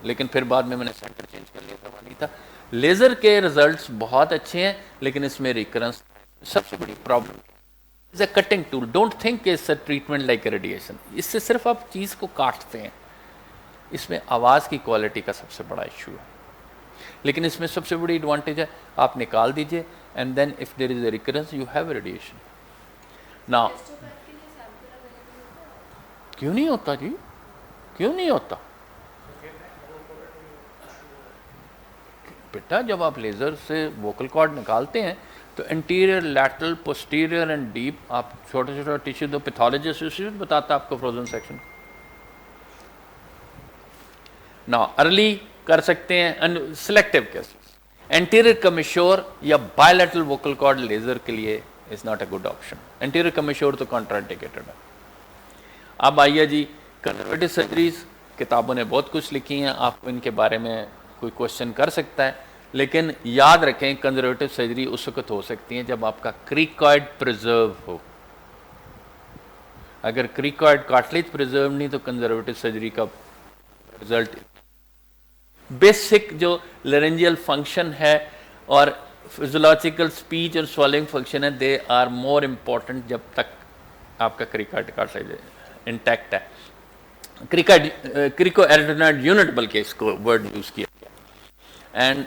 لیکن پھر بعد میں نے سینٹر چینج کر لیا تھا, وہاں نہیں تھا. لیزر کے ریزلٹس بہت اچھے ہیں, لیکن اس میں ریکرنس سب سے بڑی problem is a cutting tool. Don't think it's a treatment like a radiation. اس سے صرف آپ چیز کو کاٹتے ہیں. اس میں آواز کی کوالٹی کا سب سے بڑا ایشو ہے, لیکن اس میں سب سے بڑی ایڈوانٹیج ہے آپ نکال دیجئے and then if there is a recurrence you have a radiation. نا کیوں نہیں ہوتا جی, کیوں نہیں ہوتا بیٹا؟ جب آپ لیزر سے ووکل کارڈ نکالتے ہیں تو anterior, lateral, posterior and deep, آپ چھوٹا چھوٹا ٹیشو دو, پیتھولوجسٹ بتاتا ہے آپ کو فروزن سیکشن. نا ارلی کر سکتے ہیں سلیکٹیو کیسز. انٹیریئر کمیشور یا بائیلیٹرل ووکل کارڈ لیزر کے لیے is not a good option. Anterior commissure تو کانٹرانڈیکیٹڈ ہے. اب آئیے جی کنزرویٹو سرجریز, کتابوں نے بہت کچھ لکھی ہیں, آپ کو ان کے بارے میں کوئی کوشچن کر سکتا ہے, لیکن یاد رکھیں کنزرویٹو سرجری اس وقت ہو سکتی ہیں جب آپ کا کریکوائڈ پریزرو ہو. اگر کریکوائڈ کارٹلیج پریزرو نہیں تو کنزرویٹو سرجری کا رزلٹ. بیسک جو لرنجیل فنکشن ہے اور فزیولوجیکل اسپیچ اور سوالنگ فنکشن ہے, دے آر مور امپورٹنٹ جب تک آپ کا کریکوائڈ کارٹلیج انٹیکٹ ہے. کریکو ایرڈینائڈ یونٹ بلکہ اس کو ورڈ یوز کیا گیا. اینڈ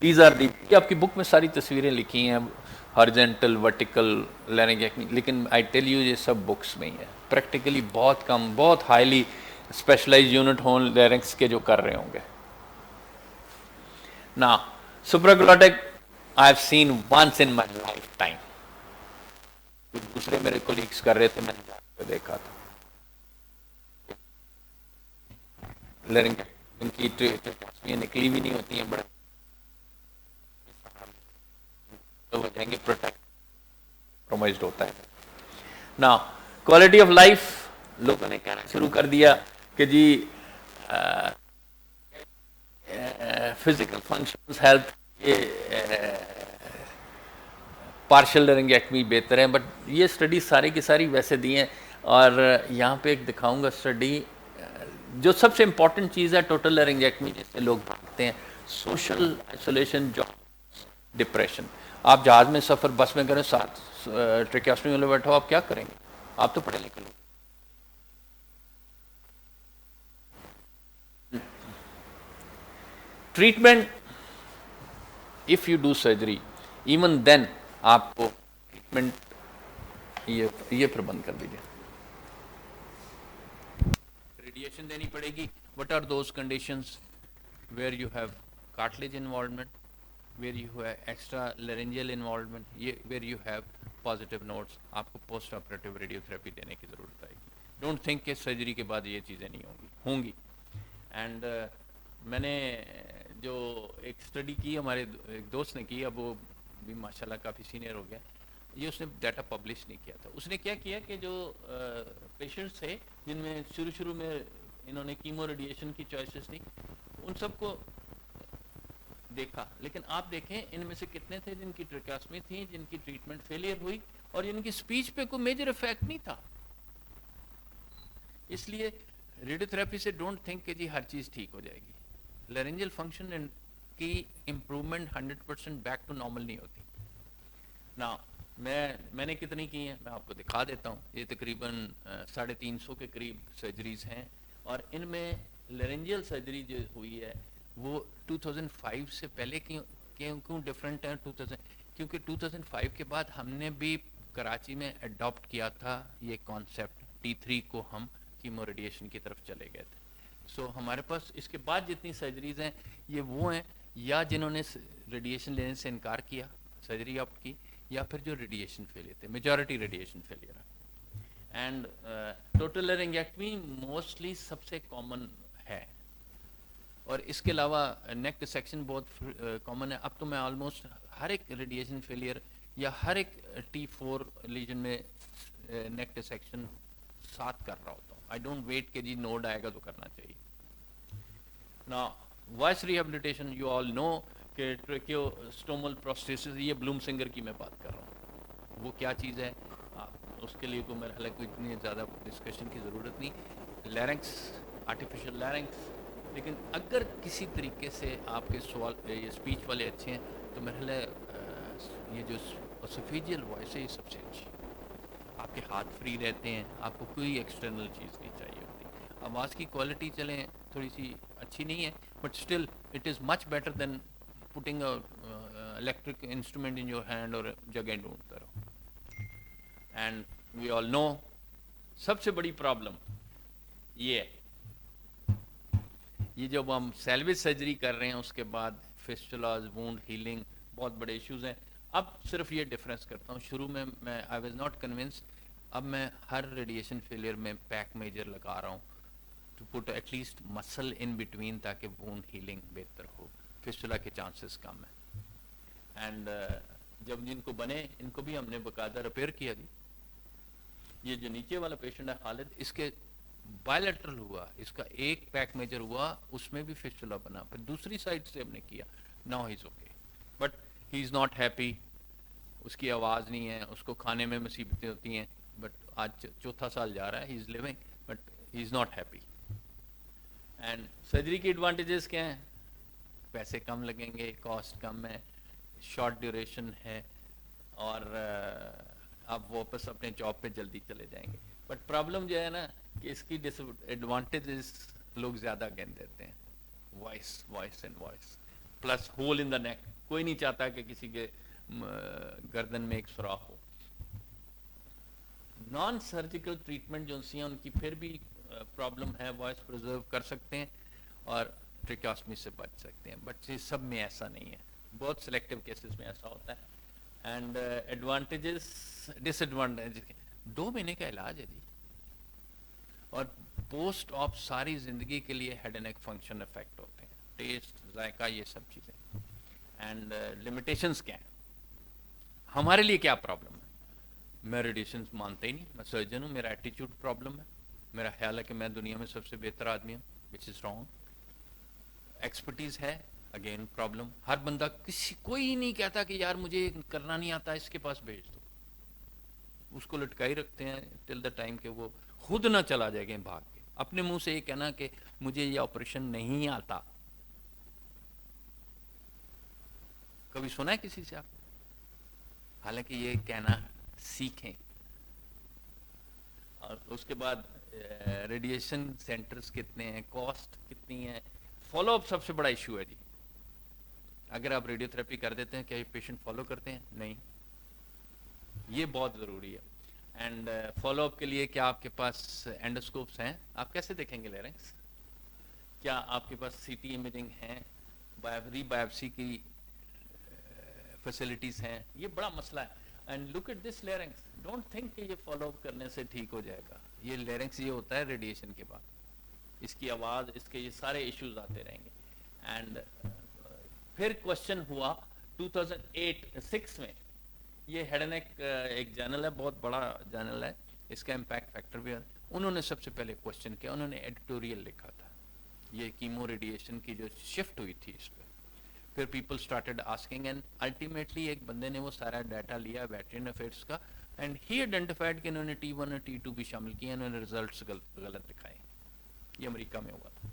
دیز آر دی, آپ کی بک میں ساری تصویریں لکھی ہیں ہارزینٹل, ورٹیکل لینگیکٹمی, لیکن آئی ٹیل یو یہ سب بکس میں ہی ہے. پریکٹیکلی بہت کم, بہت ہائیلی اسپیشلائز یونٹ ہوں لیرنکس کے جو کر رہے ہوں گے. نا supraglottic I have seen once in my lifetime. دوسرے میرے کولیگس کر رہے تھے, میں نے جا کے دیکھا تھا. لرنگ ان کی نکلی بھی نہیں ہوتی ہیں, بڑے ہو جائیں گے, پروٹیکٹ ہوتا ہے. نا کوالٹی آف لائف لوگوں نے کہنا شروع کر دیا کہ جی فزیکل فنکشنز, ہیلتھ, پارشل لرنگیکٹمی بہتر ہے, بٹ یہ اسٹڈی ساری کی ساری ویسے دی ہیں. اور یہاں پہ ایک دکھاؤں گا اسٹڈی, جو سب سے امپورٹنٹ چیز ہے ٹوٹل لرنگیکٹمی جس سے لوگ بھاگتے ہیں, سوشل آئسولیشن, جاب, ڈپریشن. آپ جہاز میں سفر بس میں کریں, ساتھ ٹریکیاسٹمی والے بیٹھو, آپ کیا کریں گے؟ آپ تو پڑھے لکھے لوگ. Treatment, if you do surgery even then آپ کو ٹریٹمنٹ یہ پھر بند کر دیجیے, ریڈیشن دینی پڑے گی. What are those conditions where you have cartilage involvement, where you have extra laryngeal involvement, where you have positive nodes. آپ کو پوسٹ آپریٹیو ریڈیو تھراپی دینے کی ضرورت آئے گی. ڈونٹ تھنک کہ سرجری کے بعد یہ چیزیں نہیں ہوں گی. اینڈ میں نے جو ایک اسٹڈی کی, ہمارے ایک دوست نے کی, اب وہ بھی ماشاء اللہ کافی سینئر ہو گیا, یہ اس نے ڈیٹا پبلش نہیں کیا تھا. اس نے کیا کیا کہ جو پیشنٹس تھے جن میں شروع میں انہوں نے کیمو ریڈیشن کی چوائسیز تھی, ان سب کو دیکھا, لیکن آپ دیکھیں ان میں سے کتنے تھے جن کی ٹریکیاسمی تھی, جن کی ٹریٹمنٹ فیلئر ہوئی, اور جن کی سپیچ پہ کوئی میجر افیکٹ نہیں تھا. اس لیے ریڈیو تھراپی سے ڈونٹ تھنک کہ جی ہر چیز ٹھیک ہو جائے گی. لرنجل فنکشن کی امپروومنٹ 100% بیک ٹو نارمل نہیں ہوتی. نا میں نے کتنی کی ہیں میں آپ کو دکھا دیتا ہوں. یہ تقریباً 350 کے قریب سرجریز ہیں, اور ان میں لرنجل سرجری جو ہوئی ہے وہ 2005 سے پہلے کیوں ڈفرینٹ ہے 2000, کیونکہ 2005 کے بعد ہم نے بھی کراچی میں اڈاپٹ کیا تھا یہ کانسیپٹ, T3 کو ہم کیمو ریڈیشن کی طرف چلے گئے تھے. سو ہمارے پاس اس کے بعد جتنی سرجریز ہیں یہ وہ ہیں یا جنہوں نے ریڈیشن لینے سے انکار کیا, سرجری آپٹ کی, یا پھر جو ریڈیشن فیلئر تھے, میجورٹی ریڈیشن فیلئر ہے. اینڈ ٹوٹل لرنگیکٹمی موسٹلی سب سے کامن ہے, اور اس کے علاوہ نیک ڈسیکشن بہت کامن ہے. اب تو میں آلموسٹ ہر ایک ریڈیشن فیلئر یا ہر ایک T4 لیجن میں نیک ڈسیکشن ساتھ کر رہا ہوتا ہوں. آئی ڈونٹ ویٹ کہ جی نوڈ آئے گا تو کرنا چاہیے. نا وائس ریہیبلیٹیشن, یو آل نو کہ ٹریکیوسٹومل پروسٹیسس، یہ بلوم سنگر کی میں بات کر رہا ہوں، وہ کیا چیز ہے اس کے لیے کوئی میرا خیال ہے کوئی اتنی زیادہ ڈسکشن کی ضرورت نہیں. لیرنکس، آرٹیفیشل لیرنکس، لیکن اگر کسی طریقے سے آپ کے سوال یہ اسپیچ والے اچھے ہیں تو میرا خیال ہے یہ جو اسوفیجیل وائس ہے یہ سب سے اچھی، آپ کے ہاتھ فری رہتے ہیں، آپ کو کوئی ایکسٹرنل چیز نہیں چاہیے ہوتی. آواز کی کوالٹی چلیں تھوڑی سی اچھی نہیں ہے، but still it is much better than putting electric instrument in your hand اور جگہ ڈھونڈتا رہو. اینڈ وی آل نو سب سے بڑی پرابلم یہ ہے، یہ جب ہم سیلویج سرجری کر رہے ہیں اس کے بعد فسٹولاز، وونڈ ہیلنگ، بہت بڑے ایشوز ہیں. اب صرف یہ ڈفرینس کرتا ہوں، شروع میں آئی واز ناٹ کنونس، اب میں ہر ریڈیشن فیلئر میں پیک میجر لگا رہا ہوں ٹو پٹ ایٹ لیسٹ مسل ان بٹوین تاکہ وونڈ ہیلنگ بہتر ہو، فسٹولا کے چانسز کم ہیں. اینڈ جب جن کو بنے ان کو بھی ہم نے باقاعدہ ریپیئر کیا جی. یہ جو نیچے والا پیشنٹ ہے خالد، اس کے بائیلیٹرل ہوا، اس کا ایک پیک میجر ہوا، اس میں بھی فسٹولا بنا، پھر دوسری سائڈ سے ہم نے کیا، now he is okay, but he is not happy, اس کی آواز نہیں ہے، اس کو کھانے میں مصیبتیں ہوتی ہیں، بٹ آج چوتھا سال جا رہا ہے، he is living but he is not happy. And surgery کی ایڈوانٹیجز کیا ہیں؟ پیسے کم لگیں گے، کاسٹ کم ہے، شارٹ ڈیوریشن ہے، اور آپ واپس اپنے جاب پہ جلدی چلے جائیں گے. بٹ پرابلم جو ہے نا کہ اس کی ڈس ایڈوانٹیجز لوگ زیادہ گن دیتے ہیں، voice and voice plus hole in the neck. کوئی نہیں چاہتا کہ کسی کے گردن میں ایک سوراخ ہو. نان سرجیکل ٹریٹمنٹ جو ہیں ان کی پھر بھی پرابلم ہے، وائس پرزرو کر سکتے ہیں اور ٹریکاسمی سے بچ سکتے ہیں، بٹ یہ سب میں ایسا نہیں ہے، بہت سلیکٹیو کیسز میں ایسا ہوتا ہے. اینڈ ایڈوانٹیجز، ڈس ایڈوانٹیج، 2 مہینے کا علاج ہے جی، اور پوسٹ آف ساری زندگی کے لیے head and neck function affect ہوتے ہیں، ٹیسٹ، ذائقہ، یہ سب چیزیں. اینڈ لمیٹیشنز کیا ہیں؟ ہمارے لیے کیا پرابلم ہے؟ میں ریڈیشن مانتا ہی نہیں، میں سرجن ہوں، میرا ایٹیچیوڈ پرابلم ہے، میرا خیال ہے کہ میں دنیا میں سب سے بہتر آدمی ہوں، وچ از رانگ. ایکسپرٹیز ہے، اگین پرابلم. ہر بندہ، کوئی نہیں کہتا کہ یار مجھے کرنا نہیں آتا، اس کے پاس بھیج دو. اس کو لٹکائی رکھتے ہیں ٹل دا ٹائم کہ وہ خود نہ چلا جائے گا بھاگ کے. اپنے منہ سے یہ کہنا کہ مجھے یہ آپریشن نہیں آتا، کبھی سنا ہے کسی سے آپ؟ حالانکہ یہ کہنا سیکھیں. اور اس کے بعد ریڈیشن سینٹرز کتنے ہیں، کاسٹ کتنی ہے، فالو اپ سب سے بڑا ایشو ہے جی. اگر آپ ریڈیو تھراپی کر دیتے ہیں، کیا یہ پیشنٹ فالو کرتے ہیں؟ نہیں، یہ بہت ضروری ہے. اینڈ فالو اپ کے لیے کیا آپ کے پاس اینڈوسکوپس ہیں؟ آپ کیسے دیکھیں گے لیرنکس؟ کیا آپ کے پاس سی ٹی امیجنگ ہیں، ری بایوپسی کی فیسلٹیز ہیں؟ یہ بڑا مسئلہ ہے. And look at this larynx, don't think کہ یہ فالو اپ کرنے سے ٹھیک ہو جائے گا. یہ لیرنکس یہ ہوتا ہے ریڈیشن کے بعد، اس کی آواز، اس کے یہ سارے ایشوز آتے رہیں گے. اینڈ پھر کوشچن ہوا 2008-6 میں، یہ ہیڈ اینڈ نیک ایک جرنل ہے، بہت بڑا جرنل ہے، اس کا امپیکٹ فیکٹر بھی ہے. انہوں نے سب سے پہلے کوشچن کیا، انہوں نے ایڈیٹوریل لکھا تھا، یہ کیمو ریڈیشن کی جو شفٹ ہوئی تھی اس پہ. پھر people started asking, and ultimately ایک بندے نے وہ سارا ڈیٹا لیا ویٹرن افیئرس کا، اینڈ ہی آئیڈینٹیفائڈ کہ انہوں نے T1 اور T2 بھی شامل کیے، انہوں نے ریزلٹس غلط دکھائے. یہ امریکہ میں ہوا تھا.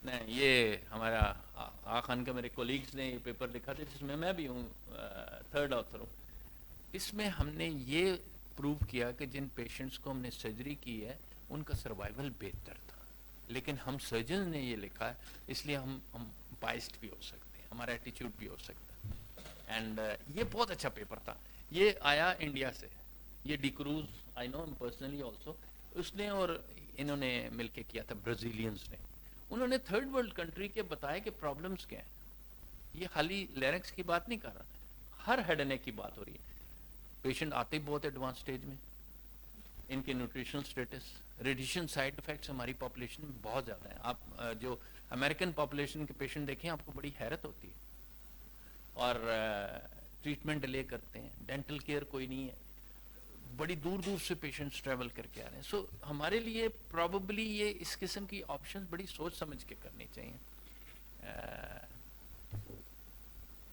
نہیں، یہ ہمارا آغا خان کا میرے کولیگز نے یہ پیپر لکھا تھا، جس میں بھی ہوں، 3rd آتھر ہوں. اس میں ہم نے یہ پروو کیا کہ جن پیشنٹس کو ہم نے سرجری کی ہے ان کا سروائیول بہتر تھا، لیکن ہم سرجن نے یہ لکھا ہے، اس لیے ہم بائسڈ بھی ہو سکتے ہیں، ہمارا ایٹیچیوڈ بھی ہو سکتا ہے. اینڈ یہ بہت اچھا پیپر تھا، یہ آیا انڈیا سے، یہ ڈی کروز، آئی نو پرسنلی آلسو، اس نے اور انہوں نے مل کے کیا تھا، برازیلینز نے. انہوں نے 3rd ورلڈ کنٹری کے بتایا کہ پرابلمس کیا ہیں. یہ خالی لیرنکس کی بات نہیں کر رہا، ہر ہیڈ اینڈ نیک کی بات ہو رہی ہے. پیشنٹ آتے بہت ایڈوانس سٹیج میں، ان کے nutritional status, radiation side effects ہماری پاپولیشن میں بہت زیادہ ہیں. آپ جو امریکن پاپولیشن کے پیشنٹ دیکھیں آپ کو بڑی حیرت ہوتی ہے، اور ٹریٹمنٹ ڈیلے کرتے ہیں، ڈینٹل کیئر کوئی نہیں ہے، بڑی دور دور سے پیشنٹس ٹریول کر کے آ رہے ہیں. سو ہمارے لیے پرابیبلی یہ اس قسم کی آپشنز بڑی سوچ سمجھ کے کرنی چاہیے.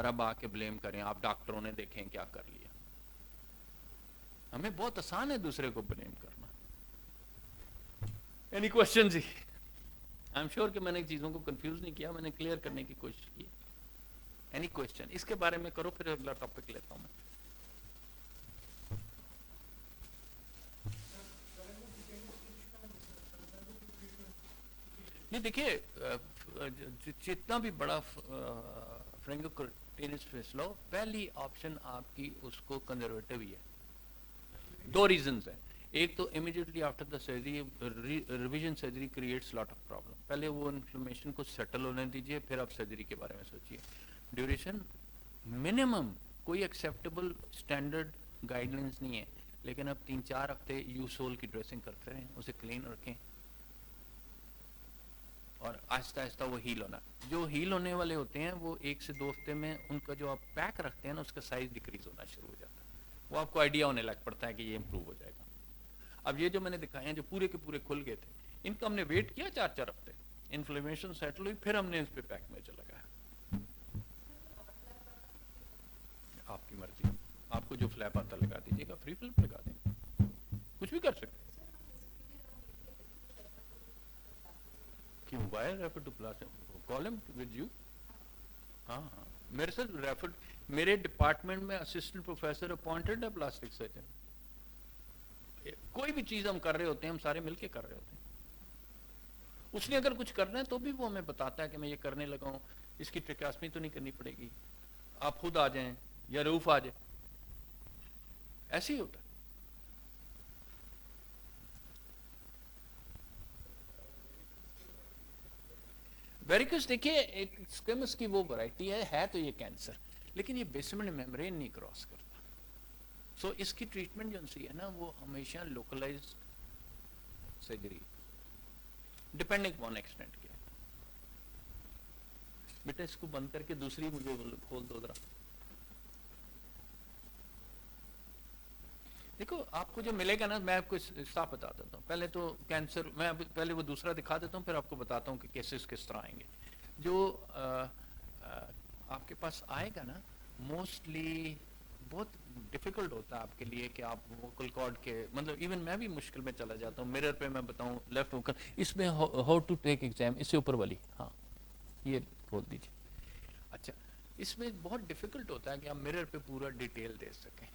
اور اب آ کے بلیم کریں آپ ڈاکٹروں نے دیکھیں کیا کر لیا. ہمیں بہت آسان ہے دوسرے کو بلیم کرنا. اینی کوشچن جی؟ آئی ایم شیور کہ میں نے چیزوں کو کنفیوز نہیں کیا, میں نے کلیئر کرنے کی کوشش کی. اینی کوشچن اس کے بارے میں کرو, پھر اگلا ٹاپک لیتا ہوں میں. نہیں دیکھیے, جتنا بھی بڑا فرینگوکوٹینس فسٹ لو, پہلی آپشن آپ کی اس کو کنزرویٹو ہی ہے. دو ریزنز ہیں. ایک تو immediately after the surgery revision surgery creates lot of problem. پہلے وہ انفلمیشن کو سیٹل ہونے دیجیے, پھر آپ سرجری کے بارے میں سوچیے. ڈیوریشن منیمم کوئی ایکسیپٹیبل اسٹینڈرڈ گائیڈ لائنس نہیں ہے, لیکن اب 3-4 ہفتے یو سول کی ڈریسنگ کرتے رہیں, اسے کلین رکھیں, اور آہستہ آہستہ وہ ہیل ہونا. جو ہیل ہونے والے ہوتے ہیں وہ 1 سے 2 ہفتے میں ان کا جو آپ پیک رکھتے ہیں نا, اس کا سائز ڈیکریز ہونا شروع ہو جاتا ہے. وہ آپ کو آئیڈیا ہونے لگ پڑتا ہے کہ یہ امپروو ہو جائے گا. اب یہ جو میں نے دکھائے ہیں جو پورے کے پورے کھل گئے تھے, ان کا ہم نے ویٹ کیا 4 ہفتے, انفلیمیشن سیٹل ہوئی, پھر ہم نے اس پہ پیک میجر لگایا. آپ کی مرضی, آپ کو جو فلیپ آتا لگا دیجیے گا, فری فلپ لگا دیں, کچھ بھی کر سکتے. کیوں وائر ریفر ٹو پلاسٹک, کال ہم ود یو. ہاں ہاں, میرے ساتھ ریفر, میرے ڈپارٹمنٹ میں اسسٹنٹ پروفیسر اپوائنٹڈ ہے پلاسٹک سرجن. کوئی بھی چیز ہم کر رہے ہوتے ہیں, ہم سارے مل کے کر رہے ہوتے ہیں. اس نے اگر کچھ کرنا ہے تو بھی وہ ہمیں بتاتا ہے کہ میں یہ کرنے لگا ہوں, اس کی ٹریکاسمی تو نہیں کرنی پڑے گی, آپ خود آ جائیں یا روف آ جائے. ایسے ہی ہوتا ہے. ویریکس دیکھیے ایک اسکیمس کی وہ ورائٹی ہے تو یہ کینسر, لیکن یہ بیسمنٹ میمبرین نہیں کراس کرتا. سو اس کی ٹریٹمنٹ جو سی ہے نا, وہ ہمیشہ localised surgery, depending on extent کیا. بیٹا اس کو بند کر کے دوسری مجھے کھول دو ذرا. دیکھو آپ کو جو ملے گا نا, میں آپ کو صاف بتا دیتا ہوں. پہلے تو کینسر, میں پہلے وہ دوسرا دکھا دیتا ہوں, پھر آپ کو بتاتا ہوں کہ کیسز کس طرح آئیں گے. جو آپ کے پاس آئے گا نا, موسٹلی بہت ڈیفیکلٹ ہوتا ہے آپ کے لیے کہ آپ ووکل کارڈ کے, مطلب ایون میں بھی مشکل میں چلا جاتا ہوں. مرر پہ میں بتاؤں لیفٹ ووکل, اس میں ہاؤ ٹو ٹیک ایگزام, اس سے اوپر والی, ہاں یہ کھول دیجیے. اچھا, اس میں بہت ڈیفیکلٹ ہوتا ہے کہ آپ مرر پہ پورا ڈیٹیل دے سکیں.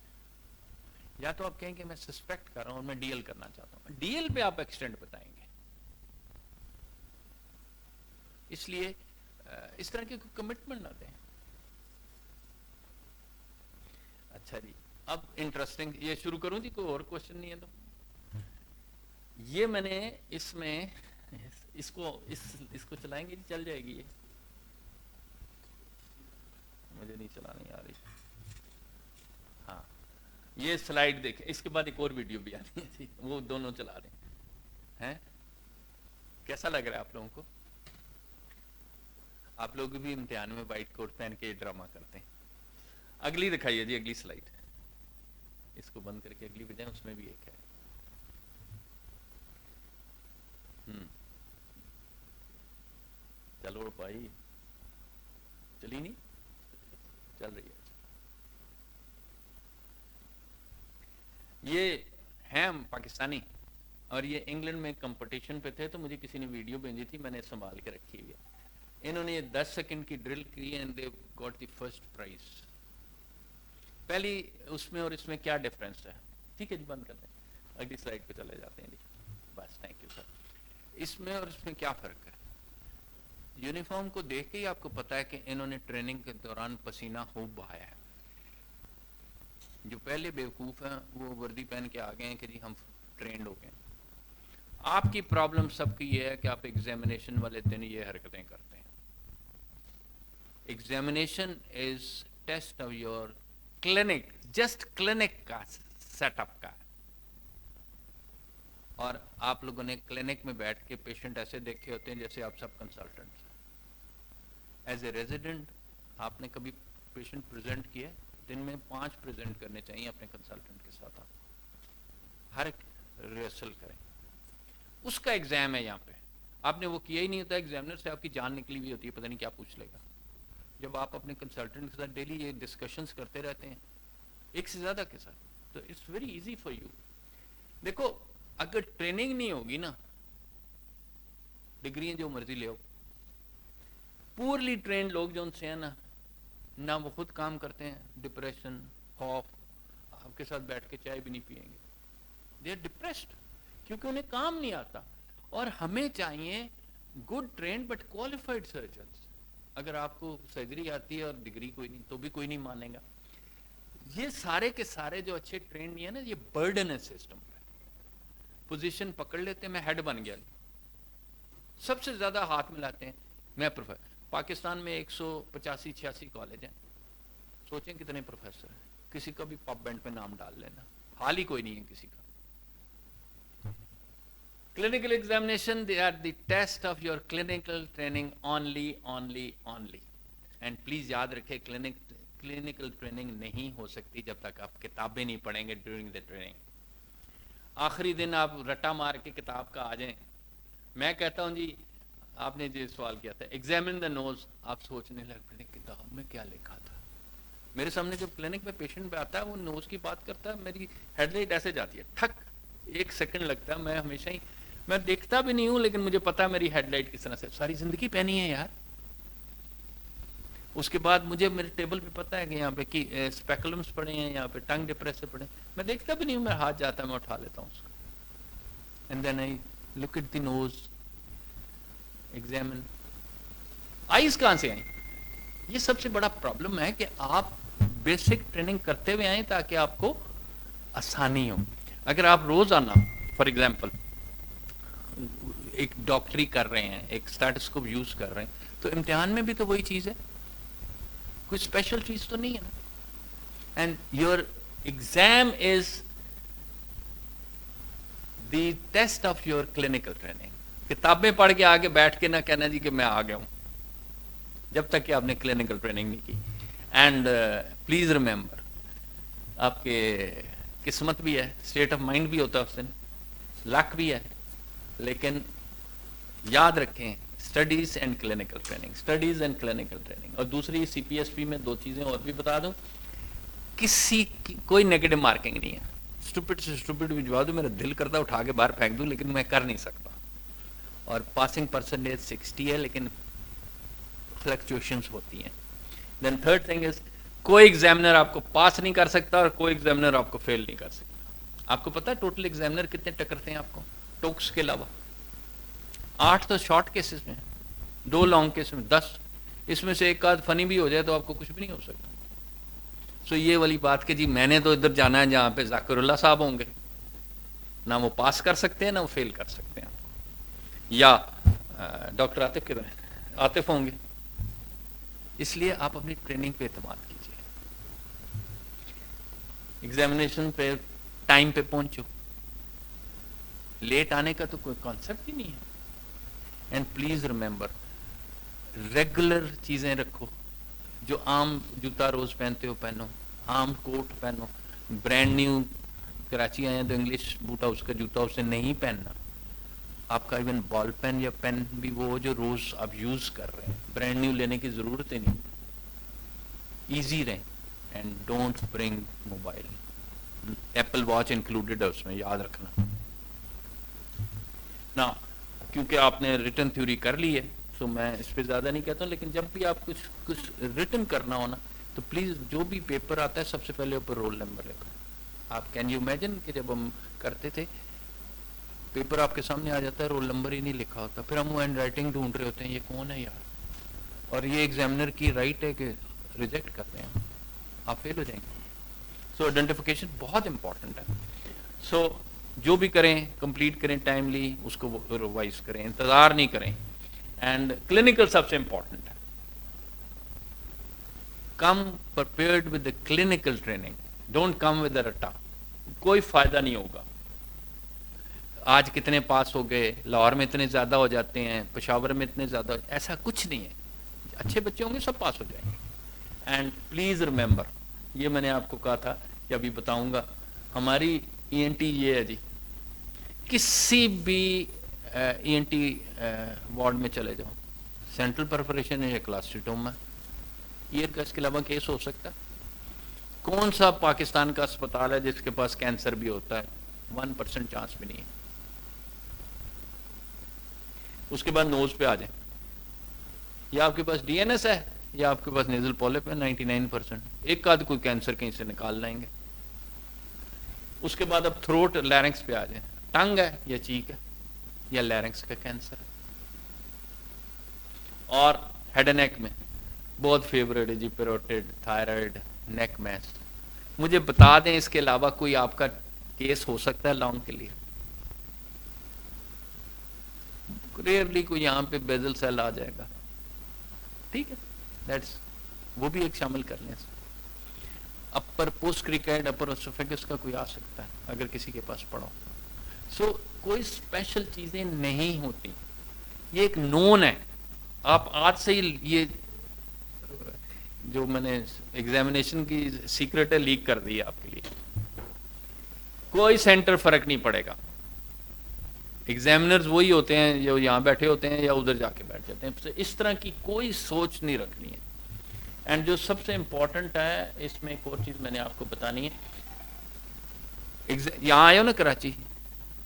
یا تو آپ کہیں کہ میں سسپیکٹ کر رہا ہوں اور میں ڈی ایل کرنا چاہتا ہوں, ڈی ایل پہ آپ ایکسٹینڈ بتائیں گے. اس لیے اس طرح کی کوئی کمٹمنٹ نہ دیں. اچھا جی, اب انٹرسٹنگ یہ شروع کروں جی, کوئی اور کوشچن نہیں ہے تو. یہ میں نے اس میں اس کو چلائیں گے جی, چل جائے گی یہ, مجھے نہیں چلانی آ رہی. ہاں یہ سلائیڈ دیکھیں, اس کے بعد ایک اور ویڈیو بھی آنی ہے جی, وہ دونوں چلا دیں. ہیں کیسا لگ رہا ہے آپ لوگوں کو؟ آپ لوگ بھی امتحان میں وائٹ کوٹ پہن کے ڈرامہ کرتے ہیں. اگلی دکھائیے جی, اگلی سلائیڈ. اس کو بند کر کے اگلی بجائے, اس میں بھی ایک ہے. چلو بھائی, چلی نہیں, چل رہی ہے. یہ ہیں پاکستانی, اور یہ انگلینڈ میں کمپٹیشن پہ تھے, تو مجھے کسی نے ویڈیو بھیجی تھی, میں نے سنبھال کے رکھی ہوئی ہے. انہوں نے یہ 10 سیکنڈ کی ڈرل کی and they got the first prize. پہلی اس میں اور اس میں کیا ڈفرینس ہے؟ ٹھیک ہے جی, بند کر دیں, اگلی سلائڈ پہ چلے جاتے ہیں جی. بس تھینک یو سر. اس میں اور اس میں کیا فرق ہے؟ یونیفارم کو دیکھ کے ہی آپ کو پتا ہے کہ انہوں نے ٹریننگ کے دوران پسینہ خوب بہایا ہے. جو پہلے بیوقوف ہیں وہ وردی پہن کے آ گئے ہیں کہ جی ہم ٹرینڈ ہو گئے. آپ کی پرابلم سب کی یہ ہے کہ آپ ایگزامینیشن والے دن یہ حرکتیں کرتے ہیں. Examination is test of your clinic, just clinic کا سیٹ اپ کا. اور آپ لوگوں نے کلینک میں بیٹھ کے پیشنٹ ایسے دیکھے ہوتے ہیں جیسے آپ سب کنسلٹنٹ. ایز اے ریزیڈنٹ آپ نے کبھی پیشنٹ پریزنٹ کیا؟ دن میں 5 پریزنٹ کرنے چاہیے اپنے کنسلٹنٹ کے ساتھ. آپ ہر ایک ریہرسل کریں, اس کا ایگزام ہے یہاں پہ. آپ نے وہ کیا ہی نہیں ہوتا, ایگزامنر سے آپ کی جان نکلی ہوئی ہوتی ہے, پتہ نہیں کیا پوچھ لے گا. جب آپ اپنے کنسلٹنٹ کے ساتھ ڈیلی یہ ڈسکشنز کرتے رہتے ہیں ایک سے زیادہ کے ساتھ, تو it's very easy for you. دیکھو اگر ٹریننگ نہیں ہوگی نا, ڈگریاں جو مرضی لے ہو, پورلی ٹرینڈ لوگ جو ان سے ہیں نا, نہ وہ خود کام کرتے ہیں, ڈپریشن, خوف, آپ کے ساتھ بیٹھ کے چائے بھی نہیں پئیں گے, دے آر ڈپریسڈ کیونکہ انہیں کام نہیں آتا. اور ہمیں چاہیے good trained but qualified surgeons. اگر آپ کو سرجری آتی ہے اور ڈگری کوئی نہیں تو بھی کوئی نہیں مانے گا. یہ سارے کے سارے جو اچھے ٹرینڈ نہیں ہے نا, یہ برڈن ہے سسٹم پہ. پوزیشن پکڑ لیتے ہیں, میں ہیڈ بن گیا, سب سے زیادہ ہاتھ ملاتے ہیں میں پروفیسر. پاکستان میں 185-86 کالج ہیں, سوچیں کتنے پروفیسر ہیں. کسی کا بھی پاپ بینڈ پہ نام ڈال لینا, حال ہی کوئی نہیں ہے کسی کا. Clinical examination, they are the test of your clinical training only. And please یاد رکھے, clinical training نہیں ہو سکتی جب تک آپ کتابیں نہیں پڑھیں گے during the training. آخری دن آپ رٹا مار کے کتاب کا آ جائیں. میں کہتا ہوں جی, آپ نے جو سوال کیا تھا examine the nose, آپ سوچنے لگ پڑے کتاب میں کیا لکھا تھا. میرے سامنے جب کلینک میں پیشنٹ پہ آتا ہے, وہ نوز کی بات کرتا ہے, میری ہیڈ لائٹ ایسے جاتی ہے, ٹھک, 1 سیکنڈ لگتا ہے. میں ہمیشہ ہی, میں دیکھتا بھی نہیں ہوں لیکن مجھے پتا ہے میری ہیڈ لائٹ کس طرح سے. ساری زندگی پہنی ہے یار. اس کے بعد مجھے میرے ٹیبل پہ پتا ہے کہ یہاں پہ اسپیکولمس پڑے ہیں, یہاں پہ ٹنگ ڈپریسر پڑے ہیں. میں دیکھتا بھی نہیں ہوں, میرا ہاتھ جاتا ہے, میں اٹھا لیتا ہوں اس کو. And then I look at the nose, examine. Eyes کہاں سے آئیں؟ یہ سب سے بڑا پرابلم ہے کہ آپ بیسک ٹریننگ کرتے ہوئے آئیں تاکہ آپ کو آسانی ہو. اگر آپ روزانہ فار ایگزامپل ایک ڈاکٹری کر رہے ہیں, ایک اسٹیٹسکوپ یوز کر رہے ہیں, تو امتحان میں بھی تو وہی چیز ہے, کوئی اسپیشل چیز تو نہیں ہے نا. And your exam is the test of your clinical training. کتابیں پڑھ کے آگے بیٹھ کے نہ کہنا جی کہ میں آ گیا ہوں, جب تک کہ آپ نے کلینکل ٹریننگ نہیں کی. اینڈ پلیز ریممبر, آپ کے قسمت بھی ہے, اسٹیٹ آف مائنڈ بھی ہوتا ہے اس دن, لک بھی ہے, لیکن یاد رکھیں studies and clinical training, studies and clinical training. اور دوسری سی پی ایس پی میں 2 چیزیں اور بھی بتا دوں, کسی کی کوئی نیگیٹو مارکنگ نہیں ہے. اسٹوپڈ سے اسٹوپڈ بھی جواب دوں, میرا دل کرتا اٹھا کے باہر پھینک دوں, لیکن میں کر نہیں سکتا. اور پاسنگ پرسنٹیج 60 ہے, لیکن فلکچویشنز ہوتی ہیں. دین تھرڈ تھنگ از, کوئی ایگزامنر آپ کو پاس نہیں کر سکتا اور کوئی ایگزامنر آپ کو فیل نہیں کر سکتا. آپ کو پتا ہے ٹوٹل ایگزامنر کتنے ٹکرتے ہیں آپ کو ٹوکس کے علاوہ؟ 8 تو شارٹ کیسز میں, 2 لانگ کیسز میں 10. اس میں سے ایک آدھ فنی بھی ہو جائے تو آپ کو کچھ بھی نہیں ہو سکتا. سو یہ والی بات کہ جی میں نے تو ادھر جانا ہے جہاں پہ ذاکر اللہ صاحب ہوں گے, نہ وہ پاس کر سکتے ہیں نہ وہ فیل کر سکتے ہیں, یا ڈاکٹر عاطف کے عاطف ہوں گے. اس لیے آپ اپنی ٹریننگ پہ اعتماد کیجیے, ایگزامینیشن پہ ٹائم پہ پہنچو, لیٹ آنے کا تو کوئی کانسیپٹ ہی نہیں ہے. اینڈ پلیز ریممبر, ریگولر چیزیں رکھو. جو عام جوتا روز پہنتے ہو پہنو, عام کوٹ پہنو. برانڈ نیو کراچی آئے ہیں تو انگلش بوٹ ہاؤس کا جوتا اسے نہیں پہننا. آپ کا ایون بال پین یا پین بھی وہ جو روز آپ یوز کر رہے ہیں, برانڈ نیو لینے کی ضرورت ہی نہیں. ایزی رہیں. And don't bring mobile. Apple watch included ہے اس میں, یاد رکھنا نا. کیونکہ آپ نے ریٹن تھیوری کر لی ہے تو میں اس پہ زیادہ نہیں کہتا ہوں, لیکن جب بھی آپ کچھ ریٹن کرنا ہونا تو پلیز جو بھی پیپر آتا ہے سب سے پہلے اوپر رول نمبر لکھو. آپ کین یو امیجن کہ جب ہم کرتے تھے پیپر آپ کے سامنے آ جاتا ہے, رول نمبر ہی نہیں لکھا ہوتا, پھر ہم وہ ہینڈ رائٹنگ ڈھونڈ رہے ہوتے ہیں, یہ کون ہے یار. اور یہ ایگزامنر کی رائٹ ہے کہ ریجیکٹ کرتے ہیں, آپ فیل ہو جائیں گے. سو آئیڈینٹیفیکیشن بہت امپورٹنٹ ہے. سو جو بھی کریں کمپلیٹ کریں ٹائملی, اس کو ریوائز کریں, انتظار نہیں کریں. اینڈ کلینکل سب سے امپورٹنٹ ہے. Come prepared with the clinical training, don't come with the رٹا. کوئی فائدہ نہیں ہوگا. آج کتنے پاس ہو گئے, لاہور میں اتنے زیادہ ہو جاتے ہیں, پشاور میں اتنے زیادہ, ایسا کچھ نہیں ہے. اچھے بچے ہوں گے سب پاس ہو جائیں گے. اینڈ پلیز ریممبر, یہ میں نے آپ کو کہا تھا کہ ابھی بتاؤں گا, ہماری ای این ٹی یہ ہے جی, کسی بھی ای این ٹی وارڈ میں چلے جاؤ, سینٹرل پرفریشن ہے یا کلاسٹریٹوم ہے, ایئر کا اس کے علاوہ کیس ہو سکتا ہے؟ کون سا پاکستان کا اسپتال ہے جس کے پاس کینسر بھی ہوتا ہے؟ 1% چانس بھی نہیں ہے. اس کے بعد نوز پہ آ جائیں, یا آپ کے پاس ڈی این ایس ہے یا آپ کے پاس نیزل پولپ ہے. 99% ایک آدھ کوئی کینسر کہیں سے نکال لائیں گے. اس کے بعد اب تھروٹ لیرنکس پہ آ جائیں, ٹنگ ہے یا چیک ہے یا لیرنکس کا کینسر ہے. اور ہیڈ اینڈ نیک میں بہت فیوریٹ ہے جی, پیروٹیڈ, تھائرائڈ, نیک میس. مجھے بتا دیں اس کے علاوہ کوئی آپ کا کیس ہو سکتا ہے لانگ کے لیے؟ ریئرلی کوئی یہاں پہ بیزل سیل آ جائے گا, ٹھیک ہے, دیٹس وہ بھی ایک شامل کر لیں. اپر پوسٹ کریکیڈ, اپر اسوفیگس کا کوئی آ سکتا ہے اگر کسی کے پاس پڑھو. سو کوئی اسپیشل چیزیں نہیں ہوتی, یہ ایک نون ہے. آپ آج سے ہی یہ جو میں نے ایگزامینیشن کی سیکرٹ ہے لیک کر دی آپ کے لیے. کوئی سینٹر فرق نہیں پڑے گا, ایگزامینرز وہی ہوتے ہیں جو یہاں بیٹھے ہوتے ہیں یا ادھر جا کے بیٹھ جاتے ہیں. اس طرح کی کوئی سوچ نہیں رکھنی ہے. اینڈ جو سب سے امپورٹنٹ ہے اس میں ایک اور چیز میں نے آپ کو بتانی ہے, یہاں آئے ہو نا کراچی,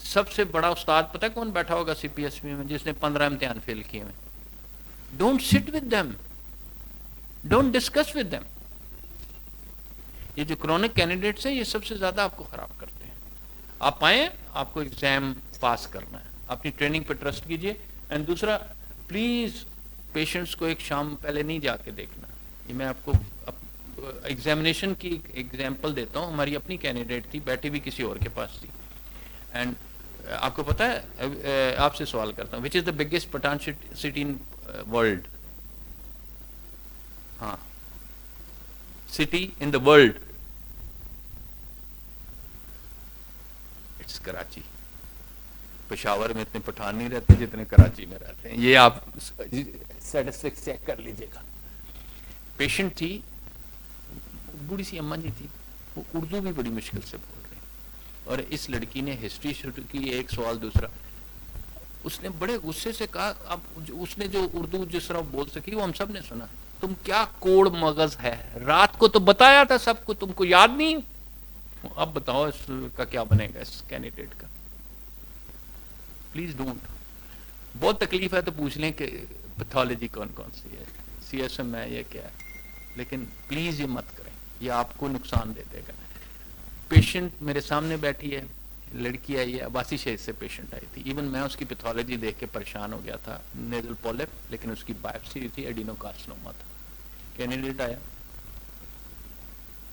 سب سے بڑا استاد پتہ ہے کون بیٹھا ہوگا سی پی ایس بی میں جس نے 15 امتحان فیل کیے ہوئے؟ Don't sit with them, don't discuss with them. یہ جو کرونک کینڈیڈیٹس ہیں یہ سب سے زیادہ آپ کو خراب کرتے ہیں. آپ آئیں, آپ کو ایگزام پاس کرنا ہے, اپنی ٹریننگ پہ ٹرسٹ کیجئے. اینڈ دوسرا, پلیز پیشنٹس کو ایک شام پہلے نہیں جا کے دیکھنا. یہ میں آپ کو ایگزامینیشن کی ایگزامپل دیتا ہوں. ہماری اپنی کینڈیڈیٹ تھی, بیٹھی بھی کسی اور کے پاس تھی. اینڈ آپ کو پتا ہے, آپ سے سوال کرتا ہوں, which is the biggest Pathan city in world? ہاں, city in the world, it's Karachi. Peshawar میں اتنے پٹھان نہیں رہتے جتنے کراچی میں رہتے ہیں. یہ آپ اسٹیٹسٹکس چیک کر لیجئے گا. پیشنٹ تھی, بوڑھی سی اماں جی تھی, وہ اردو بھی بڑی مشکل سے بول رہے ہیں. اور اس لڑکی نے ہسٹری شروع کی, ایک سوال دوسرا. اس نے بڑے غصے سے کہا, اب اس نے جو اردو جس طرح بول سکی وہ ہم سب نے سنا, تم کیا کوڑ مغز ہے, رات کو تو بتایا تھا سب کو, تم کو یاد نہیں؟ اب بتاؤ اس کا کیا بنے گا اس کینڈیڈیٹ کا. Please don't. بہت تکلیف ہے تو پوچھ لیں کہ پیتھولوجی کون کون سی ہے, سی ایس ایم ہے, یہ کیا ہے, لیکن پلیز یہ مت کریں, یہ آپ کو نقصان دے دے گا. پیشنٹ میرے سامنے بیٹھی ہے, لڑکی آئی ہے, عباسی شہر سے پیشنٹ آئی تھی. ایون میں اس کی پیتھولوجی دیکھ کے پریشان ہو گیا تھا. نیزل پولپ, لیکن اس کی بائپسی ہوئی تھی, ایڈینو کارسنوما تھا. کینڈیڈیٹ آیا,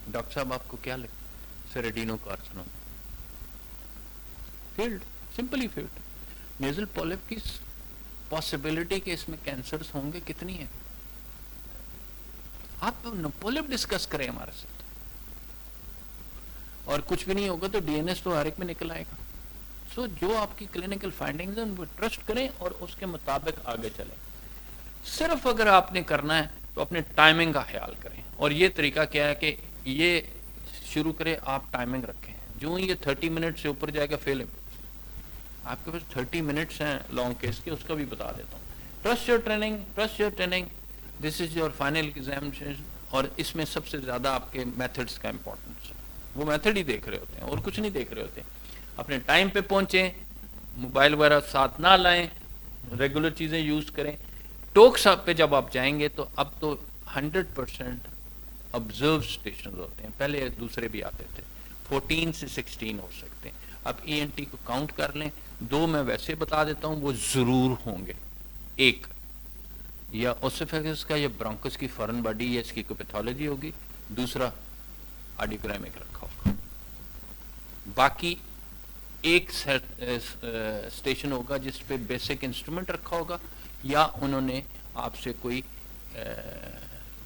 ڈاکٹر صاحب آپ کو کیا لگتا؟ Sir adenocarcinoma. Field, simply field. Nasal polyp کی پاسبلٹی کہ اس میں کینسرز ہوں گے کتنی ہے؟ آپ پولپ ڈسکس کریں ہمارے ساتھ. اور کچھ بھی نہیں ہوگا تو ڈی این ایس تو ہر ایک میں نکل آئے گا. سو جو آپ کی کلینکل فائنڈنگز ہیں ان پر ٹرسٹ کریں اور اس کے مطابق آگے چلیں. صرف اگر آپ نے کرنا ہے تو اپنے ٹائمنگ کا خیال کریں. اور یہ طریقہ کیا ہے کہ یہ شروع کرے, آپ ٹائمنگ رکھیں. جو یہ 30 منٹ سے اوپر جائے گا فیل. آپ کے پاس 30 منٹس ہیں لانگ کیس کے, اس کا بھی بتا دیتا ہوں. Trust your training, trust your training, this is your final examination. اور اس میں سب سے زیادہ آپ کے میتھڈس کا امپورٹنس ہے. وہ میتھڈ ہی دیکھ رہے ہوتے ہیں اور کچھ نہیں دیکھ رہے ہوتے. اپنے ٹائم پہ پہنچیں, موبائل وغیرہ ساتھ نہ لائیں, ریگولر چیزیں یوز کریں. ٹوک صاحب پہ جب آپ جائیں گے تو اب تو 100% آبزرو اسٹیشن ہوتے ہیں. پہلے دوسرے بھی آتے تھے, 14 سے 16 ہو سکتے ہیں. اب ای این ٹی کو کاؤنٹ کر لیں. 2 میں ویسے بتا دیتا ہوں, وہ ضرور ہوں گے. ایک یا اوسیفیگس کا یا برونکس کی فارن باڈی یا اس کی کوئی پیتھولوجی ہوگی, دوسرا آرڈیوگرامک رکھا ہوگا. باقی ایک اسٹیشن ہوگا جس پہ بیسک انسٹرومنٹ رکھا ہوگا, یا انہوں نے آپ سے کوئی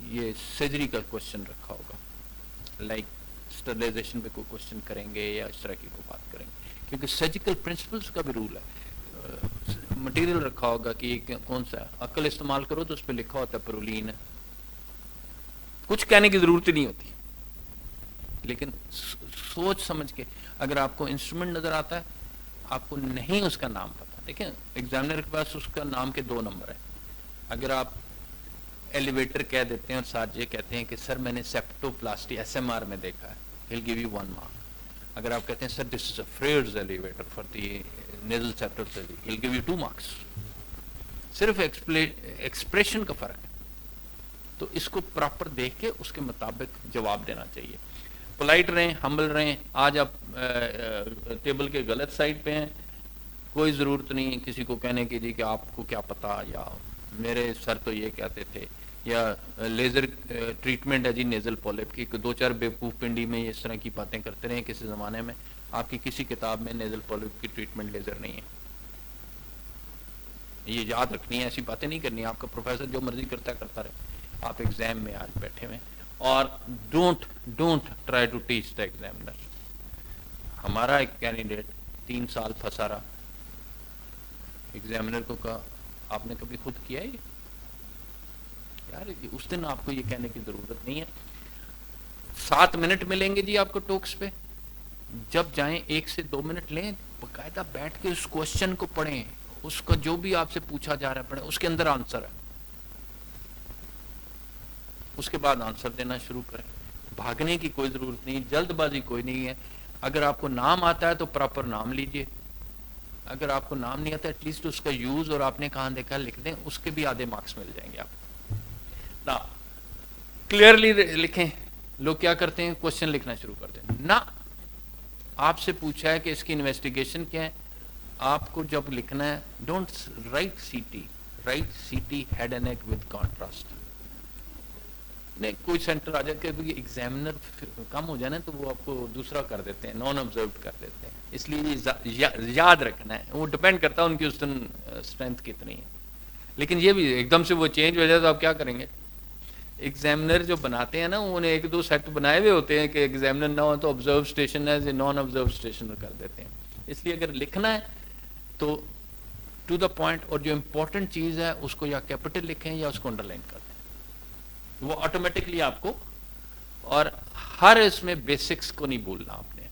یہ سرجری کا کوشچن رکھا ہوگا, لائک اسٹرلائزیشن پہ کوئی کوشچن کریں گے یا اس طرح کی کوئی بات کریں گے. کیونکہ سرجیکل پرنسپلس کا بھی رول ہے. مٹیریل رکھا ہوگا کہ یہ کون سا ہے, عقل استعمال کرو تو اس پہ لکھا ہوتا ہے پرولین ہے. کچھ کہنے کی ضرورت ہی نہیں ہوتی, لیکن سوچ سمجھ کے. اگر آپ کو انسٹرومنٹ نظر آتا ہے, آپ کو نہیں اس کا نام پتا, دیکھیں ایگزامنر کے پاس اس کا نام کے 2 نمبر ہیں. اگر آپ ایلیویٹر کہہ دیتے ہیں اور ساتھ یہ کہتے ہیں کہ سر میں نے سیپٹوپلاسٹی SMR میں دیکھا ہے, he'll give you 1 mark. اگر آپ کہتے ہیں sir this is a Freer's elevator for the nasal septal surgery, he'll give you 2 marks. صرف ایکسپریشن کا فرق ہے. تو اس کو پراپر دیکھ کے اس کے مطابق جواب دینا چاہیے. پولائٹ رہیں, ہمبل رہیں. آج آپ ٹیبل کے غلط سائڈ پہ ہیں, کوئی ضرورت نہیں کسی کو کہنے کی جی کہ آپ کو کیا پتا, یا میرے سر تو یہ کہتے تھے, یا لیزر ٹریٹمنٹ ہے جی نیزل پولپ کی. 2-4 بیوقوف پنڈی میں اس طرح کی باتیں کرتے رہے کسی زمانے میں. آپ کی کسی کتاب میں نیزل پولپ کی ٹریٹمنٹ لیزر نہیں ہے. یہ یاد رکھنی ہے, ایسی باتیں نہیں کرنی. آپ کا پروفیسر جو مرضی کرتا رہے. آپ ایگزام میں آج بیٹھے ہوئے, اور don't try to teach the examiner. ہمارا ایک کینڈیڈیٹ 3 سال پھنسا رہا. ایگزامنر کو کہا آپ نے کبھی خود کیا ہے یار, اس دن آپ کو یہ کہنے کی ضرورت نہیں ہے. 7 منٹ ملیں گے جی آپ کو ٹوکس پہ, جب جائیں 1 سے 2 منٹ لیں, باقاعدہ بیٹھ کے اس کوشچن کو پڑھیں, اس کا جو بھی آپ سے پوچھا جا رہا ہے پڑھیں, اس کے اندر آنسر ہے, اس کے بعد آنسر دینا شروع کریں. بھاگنے کی کوئی ضرورت نہیں, جلد بازی کوئی نہیں ہے. اگر آپ کو نام آتا ہے تو پراپر نام لیجئے, اگر آپ کو نام نہیں آتا ایٹ لیسٹ اس کا یوز اور آپ نے کہاں دیکھا لکھ دیں, اس کے بھی آدھے مارکس مل جائیں گے آپ کو. کلیئرلی لکھیں. لوگ کیا کرتے ہیں, کوشچن لکھنا شروع کر دیں. نہ, آپ سے پوچھا ہے کہ اس کی انویسٹیگیشن کیا ہے, آپ کو جب لکھنا ہے don't write CT, write CT head and neck with contrast. نہیں کوئی سینٹر آ جائے کہ ایگزامنر کم ہو جائے نا تو وہ آپ کو دوسرا کر دیتے ہیں, نان آبزروڈ کر دیتے ہیں. اس لیے یاد رکھنا ہے, وہ ڈپینڈ کرتا ہے ان کی اس دن اسٹرینتھ کتنی ہے. لیکن یہ بھی ایک دم سے وہ چینج ہو جائے تو آپ کیا کریں گے. ایگزامنر جو بناتے ہیں نا, انہوں نے 1-2 سیٹ بنائے ہوئے ہوتے ہیں کہ ایگزامنر نہ ہو تو آبزرو اسٹیشن ہے, نان آبزرو اسٹیشن کر دیتے ہیں. اس لیے اگر لکھنا ہے تو ٹو دا پوائنٹ, اور جو امپورٹنٹ چیز ہے اس کو یا کیپٹل لکھیں یا اس کو انڈر لائن کر دیں, وہ آٹومیٹکلی آپ کو. اور ہر اس میں بیسکس کو نہیں بھولنا آپ نے.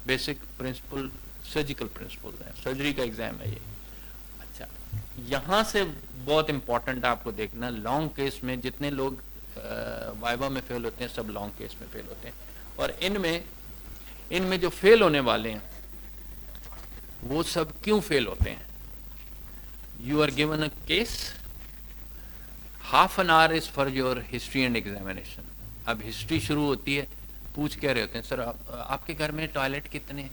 بیسک پرنسپل سرجیکل پرنسپل ہیں, سرجری کا ایگزام ہے یہ. اچھا, یہاں سے بہت امپورٹنٹ آپ کو دیکھنا, لانگ کیس میں جتنے لوگ وائوا میں فیل ہوتے ہیں سب لانگ کیس میں فیل ہوتے ہیں. اور ان میں جو فیل ہونے والے ہیں وہ سب کیوں فیل ہوتے ہیں. You are given a case, half an hour is for your history and examination. اب ہسٹری شروع ہوتی ہے, پوچھ کہہ رہے ہوتے ہیں سر آپ کے گھر میں ٹوائلٹ کتنے ہیں.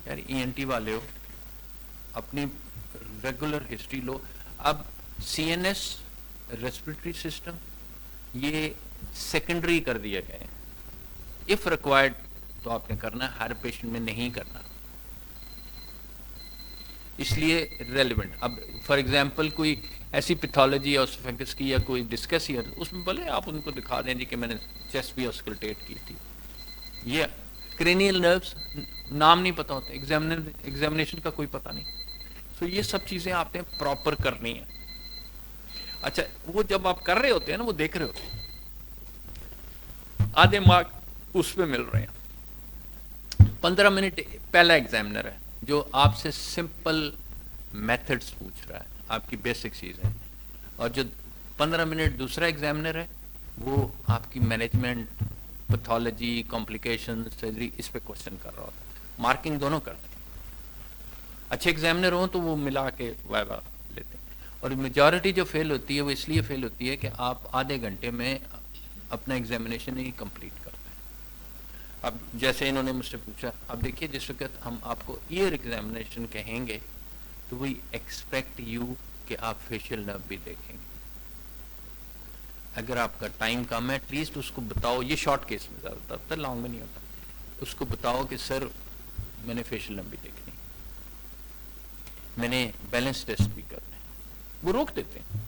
یار ENT والے ہو, اپنی ریگولر ہسٹری لو. اب CNS ریسپریٹری سسٹم یہ سیکنڈری کر دیا گئے ہیں. اف ریکوائرڈ تو آپ نے کرنا ہے, ہر پیشنٹ میں نہیں کرنا. اس لیے ریلیونٹ. اب فار ایگزامپل کوئی ایسی پیتھولوجی ہے اسوفیگس کی یا کوئی ڈسکس ہی ہے, اس میں بولے آپ ان کو دکھا دیں جی کہ میں نے چیسٹ بھی آسکلٹیٹ کی تھی. یہ کرینیل نروس نام نہیں پتا ہوتا, ایگزامینیشن کا کوئی پتہ نہیں. سو یہ سب چیزیں آپ نے پراپر کرنی ہیں. اچھا, وہ جب آپ کر رہے ہوتے ہیں نا وہ دیکھ رہے ہوتے ہیں, آدھے مارک اس پہ مل رہے ہیں. 15 منٹ پہلا ایگزامنر ہے جو آپ سے سمپل میتھڈز پوچھ رہا ہے, آپ کی بیسک چیزیں. اور جو 15 منٹ دوسرا ایگزامنر ہے وہ آپ کی مینجمنٹ, پیتھولوجی, کمپلیکیشن, سرجری, اس پہ کوشچن کر رہا ہوتا ہے. مارکنگ دونوں کرتے ہیں. اچھے ایگزامنر ہوں تو وہ ملا کے وائوا لیتے ہیں. اور میجورٹی جو فیل ہوتی ہے وہ اس لیے فیل ہوتی ہے کہ آپ آدھے گھنٹے میں اپنا ایگزامینیشن ہی کمپلیٹ کرتے ہیں. اب جیسے انہوں نے مجھ سے پوچھا, اب دیکھیے جس وقت ہم آپ کو ایئر ایگزامینیشن کہیں گے تو وی ایکسپیکٹ یو کہ آپ فیشیل نرو بھی دیکھیں گے. اگر آپ کا ٹائم کم ہے ایٹ لیسٹ اس کو بتاؤ. یہ شارٹ کیس میں زیادہ تر, لانگ میں نہیں ہوتا. اس کو بتاؤ کہ سر میں نے فیشیل نرو بھی دیکھنی, میں نے بیلنس ٹیسٹ بھی کرنا ہے. وہ روک دیتے ہیں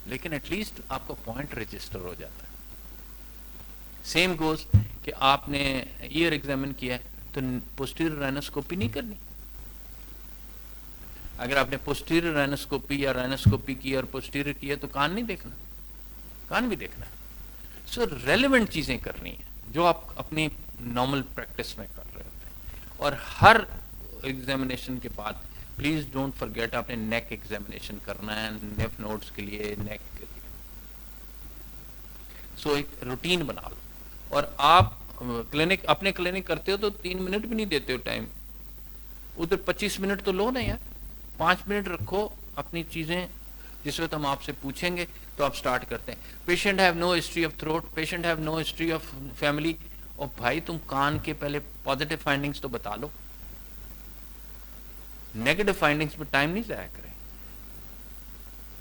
لیکن ایٹ لیسٹ آپ کا پوائنٹ رجسٹر ہو جاتا ہے. سیم گوز کہ آپ نے ایئر ایگزامن کیا ہے تو پوسٹیریور رائنوسکوپی نہیں کرنی. اگر آپ نے پوسٹیریور رائنوسکوپی یا رائنوسکوپی کی اور پوسٹیریور کیا تو کان نہیں دیکھنا, کان بھی دیکھنا. سو ریلیونٹ چیزیں کرنی ہیں جو آپ اپنی نارمل پریکٹس میں کر رہے ہوتے ہیں. اور ہر ایگزامینیشن کے بعد پلیز ڈونٹ فرگیٹ آپ نے نیک ایگزامینیشن کرنا ہے. نیف نوٹس کے لیے نیک سو ایک روٹین بنا لو. اور آپ کلینک اپنے کلینک کرتے ہو تو 3 منٹ بھی نہیں دیتے ہو ٹائم, ادھر 25 منٹ تو لو نا یار, 5 منٹ رکھو اپنی چیزیں, جس وقت ہم آپ سے پوچھیں گے تو آپ سٹارٹ کرتے ہیں. Patient have no history of throat, patient have no history of family. اور بھائی تم کان کے پہلے پازیٹیو فائنڈنگز تو بتا لو, نیگیٹو فائنڈنگز پہ ٹائم نہیں ضائع کریں.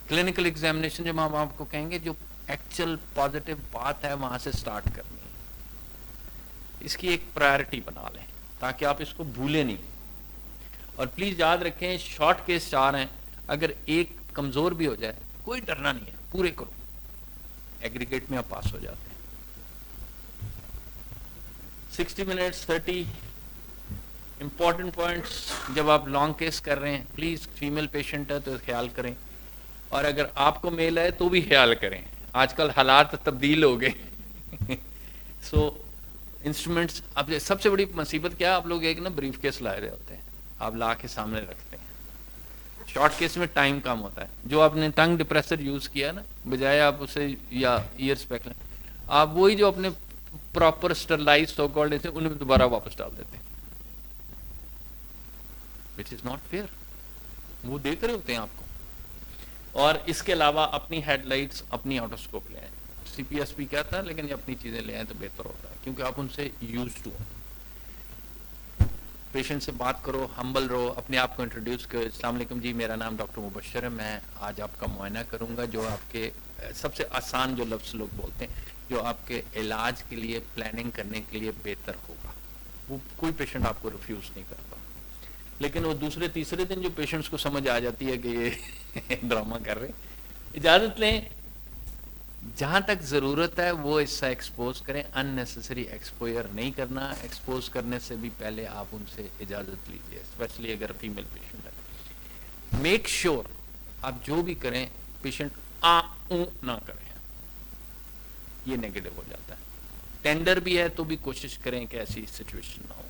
کلینکل ایگزامینیشن جب ہم آپ کو کہیں گے جو ایکچوئل پازیٹیو بات ہے وہاں سے سٹارٹ کرنی ہے, اس کی ایک پرائرٹی بنا لیں تاکہ آپ اس کو بھولیں نہیں. اور پلیز یاد رکھیں شارٹ کیس 4 ہیں, اگر ایک کمزور بھی ہو جائے کوئی ڈرنا نہیں ہے, پورے کرو, ایگریگیٹ میں آپ پاس ہو جاتے ہیں. 60 منٹس 30 امپورٹنٹ پوائنٹس. جب آپ لانگ کیس کر رہے ہیں پلیز فیمیل پیشنٹ ہے تو خیال کریں, اور اگر آپ کو میل ہے تو بھی خیال کریں, آج کل حالات تبدیل ہو گئے. سو انسٹرومنٹس, اب سب سے بڑی مصیبت کیا ہے, آپ لوگ ایک نا بریف کیس لائے رہے ہوتے ہیں, آپ لا کے سامنے رکھتے ہیں. شارٹ کیس میں ٹائم کم ہوتا ہے. جو آپ نے ٹنگ ڈپریسر یوز کیا نا, بجائے آپ اسے یا ایئر اسپیک لیں, آپ وہی جو اپنے پراپر اسٹرلائز سو کالڈ تھے انہیں دوبارہ واپس ڈال دیتے ہیں, وچ از ناٹ فیئر. وہ دیکھ رہے ہوتے ہیں آپ کو. اور اس کے علاوہ اپنی ہیڈ لائٹس, اپنی آٹوسکوپ لے آئیں. سی پی ایس پی کہتا ہے لیکن یہ اپنی چیزیں لے آئیں تو بہتر ہوتا ہے, کیونکہ آپ ان سے یوز ٹو. پیشنٹ سے بات کرو, ہمبل رہو, اپنے آپ کو انٹروڈیوس کرو. السلام علیکم جی, میرا نام ڈاکٹر مبشر ہے, میں آج آپ کا معائنہ کروں گا. جو آپ کے سب سے آسان جو لفظ لوگ بولتے ہیں, جو آپ کے علاج کے لیے پلاننگ کرنے کے لیے بہتر ہوگا. وہ کوئی پیشنٹ آپ کو ریفیوز نہیں کرتا. لیکن وہ دوسرے تیسرے دن جو پیشنٹس کو سمجھ آ جاتی ہے کہ یہ ڈرامہ کر رہے, اجازت لیں, جہاں تک ضرورت ہے وہ اس سے ایکسپوز کریں. ان نیسیسری ایکسپوئر نہیں کرنا. ایکسپوز کرنے سے بھی پہلے آپ ان سے اجازت لیجیے, اسپیشلی اگر فیمیل پیشنٹ ہے. میک شیور آپ جو بھی کریں پیشنٹ نہ کریں, یہ نیگیٹو ہو جاتا ہے. ٹینڈر بھی ہے تو بھی کوشش کریں کہ ایسی سچویشن نہ ہو.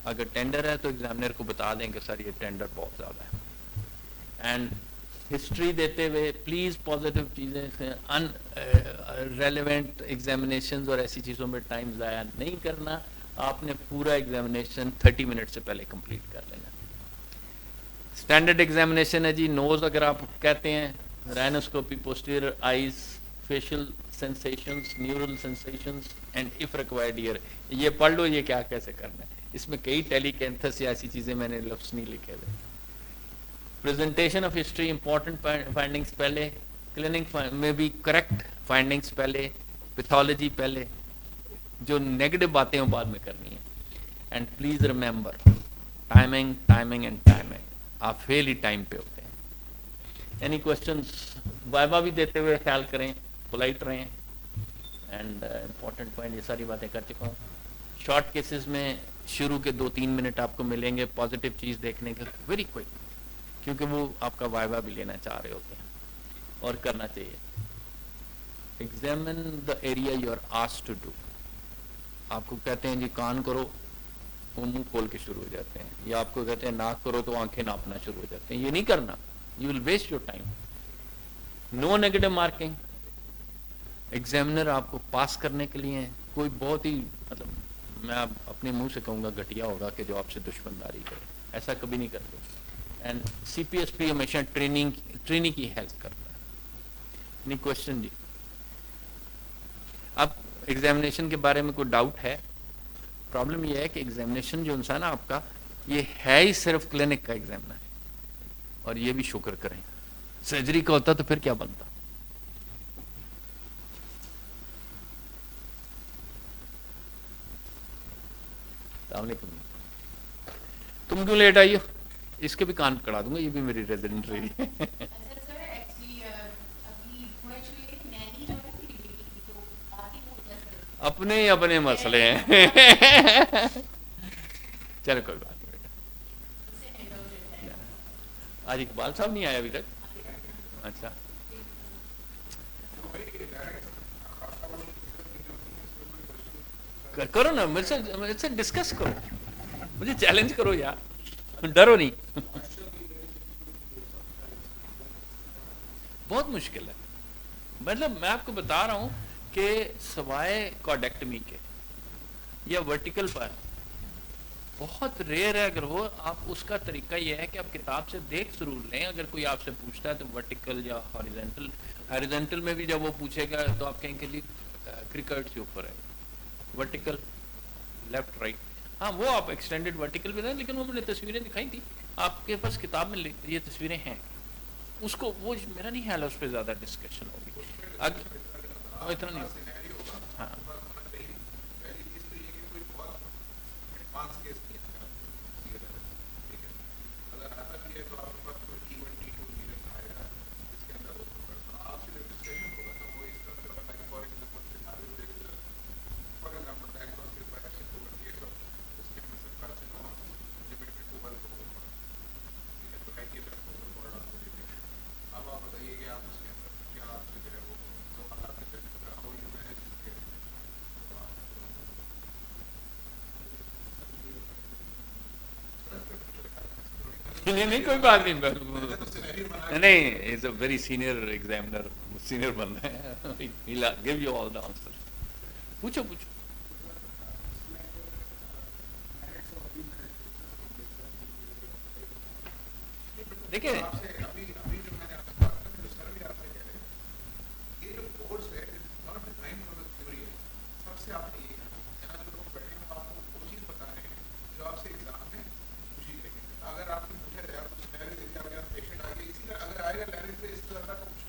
اگر ٹینڈر ہے تو ایگزامینر کو بتا دیں کہ سر یہ ٹینڈر بہت زیادہ ہے. اینڈ ہسٹری دیتے ہوئے پلیز پازیٹیو چیزیں, ان ریلیونٹ ایگزامینیشنز اور ایسی چیزوں میں ٹائم ضائع نہیں کرنا. آپ نے پورا ایگزامینیشن 30 منٹ سے پہلے کمپلیٹ کر لینا. اسٹینڈرڈ ایگزامینیشن ہے جی, نوز اگر آپ کہتے ہیں, rhinoscopy, posterior eyes, facial sensations, neural sensations and if required ear. یہ پڑھ لو یہ کیا کیسے کرنا ہے. اس میں کئی ٹیلی کینتھس یا ایسی چیزیں میں نے لفظ نہیں لکھے ہوئے. Presentation of history, important findings پہلے, کلینک میں بھی کریکٹ فائنڈنگس پہلے, پیتھولوجی پہلے, جو نیگیٹو باتیں وہ بعد میں کرنی ہیں. And please remember timing, timing and timing. آپ فیل ہی ٹائم پہ ہوتے ہیں. Any questions? وائبا بھی دیتے ہوئے خیال کریں, پولائٹ رہیں. اینڈ امپورٹنٹ پوائنٹ, یہ ساری باتیں کر چکا ہوں. شارٹ کیسز میں شروع کے 2-3 منٹ آپ کو ملیں گے پازیٹیو چیز دیکھنے کے, ویری کوئک, کیونکہ وہ آپ کا وائبا بھی لینا چاہ رہے ہوتے ہیں اور کرنا چاہیے. Examine the area you are asked to do. آپ کو کہتے ہیں جی کان کرو, وہ منہ کھول کے شروع ہو جاتے ہیں, یا آپ کو کہتے ہیں ناک کرو تو آنکھیں ناپنا شروع ہو جاتے ہیں. یہ نہیں کرنا, you will waste your time. No negative marking. Examiner آپ کو پاس کرنے کے لیے کوئی بہت ہی, مطلب میں اپنے منہ سے کہوں گا گھٹیا ہوگا کہ جو آپ سے دشمنداری کرے, ایسا کبھی نہیں کرتے. And C P S P ہمیشہ ٹریننگ کی ہیلپ کرتا ہے. نہیں کوشچن جی؟ اب ایگزامینیشن کے بارے میں کوئی ڈاؤٹ ہے؟ پرابلم یہ ہے کہ ایگزامینیشن جو انسان ہے آپ کا, یہ ہے ہی صرف کلینک کا ایگزام ہے. اور یہ بھی شکر کریں, سرجری کا ہوتا تو پھر کیا بنتا. السلام علیکم. تم کیوں لیٹ آئی ہو؟ اس کے بھی کان پکڑا دوں گا, یہ بھی میری ریزیڈنٹ رہی ہے. اپنے ہی اپنے مسئلے ہیں. چلو کوئی بات نہیں بیٹا. آج اقبال صاحب نہیں آیا ابھی تک؟ اچھا, کرو نا میرے سے ڈسکس کرو, مجھے چیلنج کرو یار, ڈرو نہیں. بہت مشکل ہے. مطلب میں آپ کو بتا رہا ہوں کہ سوائے کوڈیکٹمی کے یا ورٹیکل پر بہت ریئر ہے اگر ہو. آپ اس کا طریقہ یہ ہے کہ آپ کتاب سے دیکھ ضرور لیں. اگر کوئی آپ سے پوچھتا ہے تو ورٹیکل یا ہاریزنٹل میں بھی جب وہ پوچھے گا تو آپ کہیں کہ جی کرکٹ سے اوپر ہے, ورٹیکل لیفٹ رائٹ. ہاں وہ آپ ایکسٹینڈڈ ورٹیکل بھی رہے, لیکن وہ میں نے تصویریں دکھائی تھی آپ کے پاس کتاب میں یہ تصویریں ہیں. اس کو وہ میرا نہیں خیال ہے اس پہ زیادہ ڈسکشن ہوگی. اتنا نہیں. ہاں نہیں کوئی بات نہیں. نہیں is a very senior examiner, senior بندہ ہے. Give you all the answer. پوچھو پوچھو. دیکھیں یہ جو کورس ہے not design for the theory ہے. سب سے آپ نے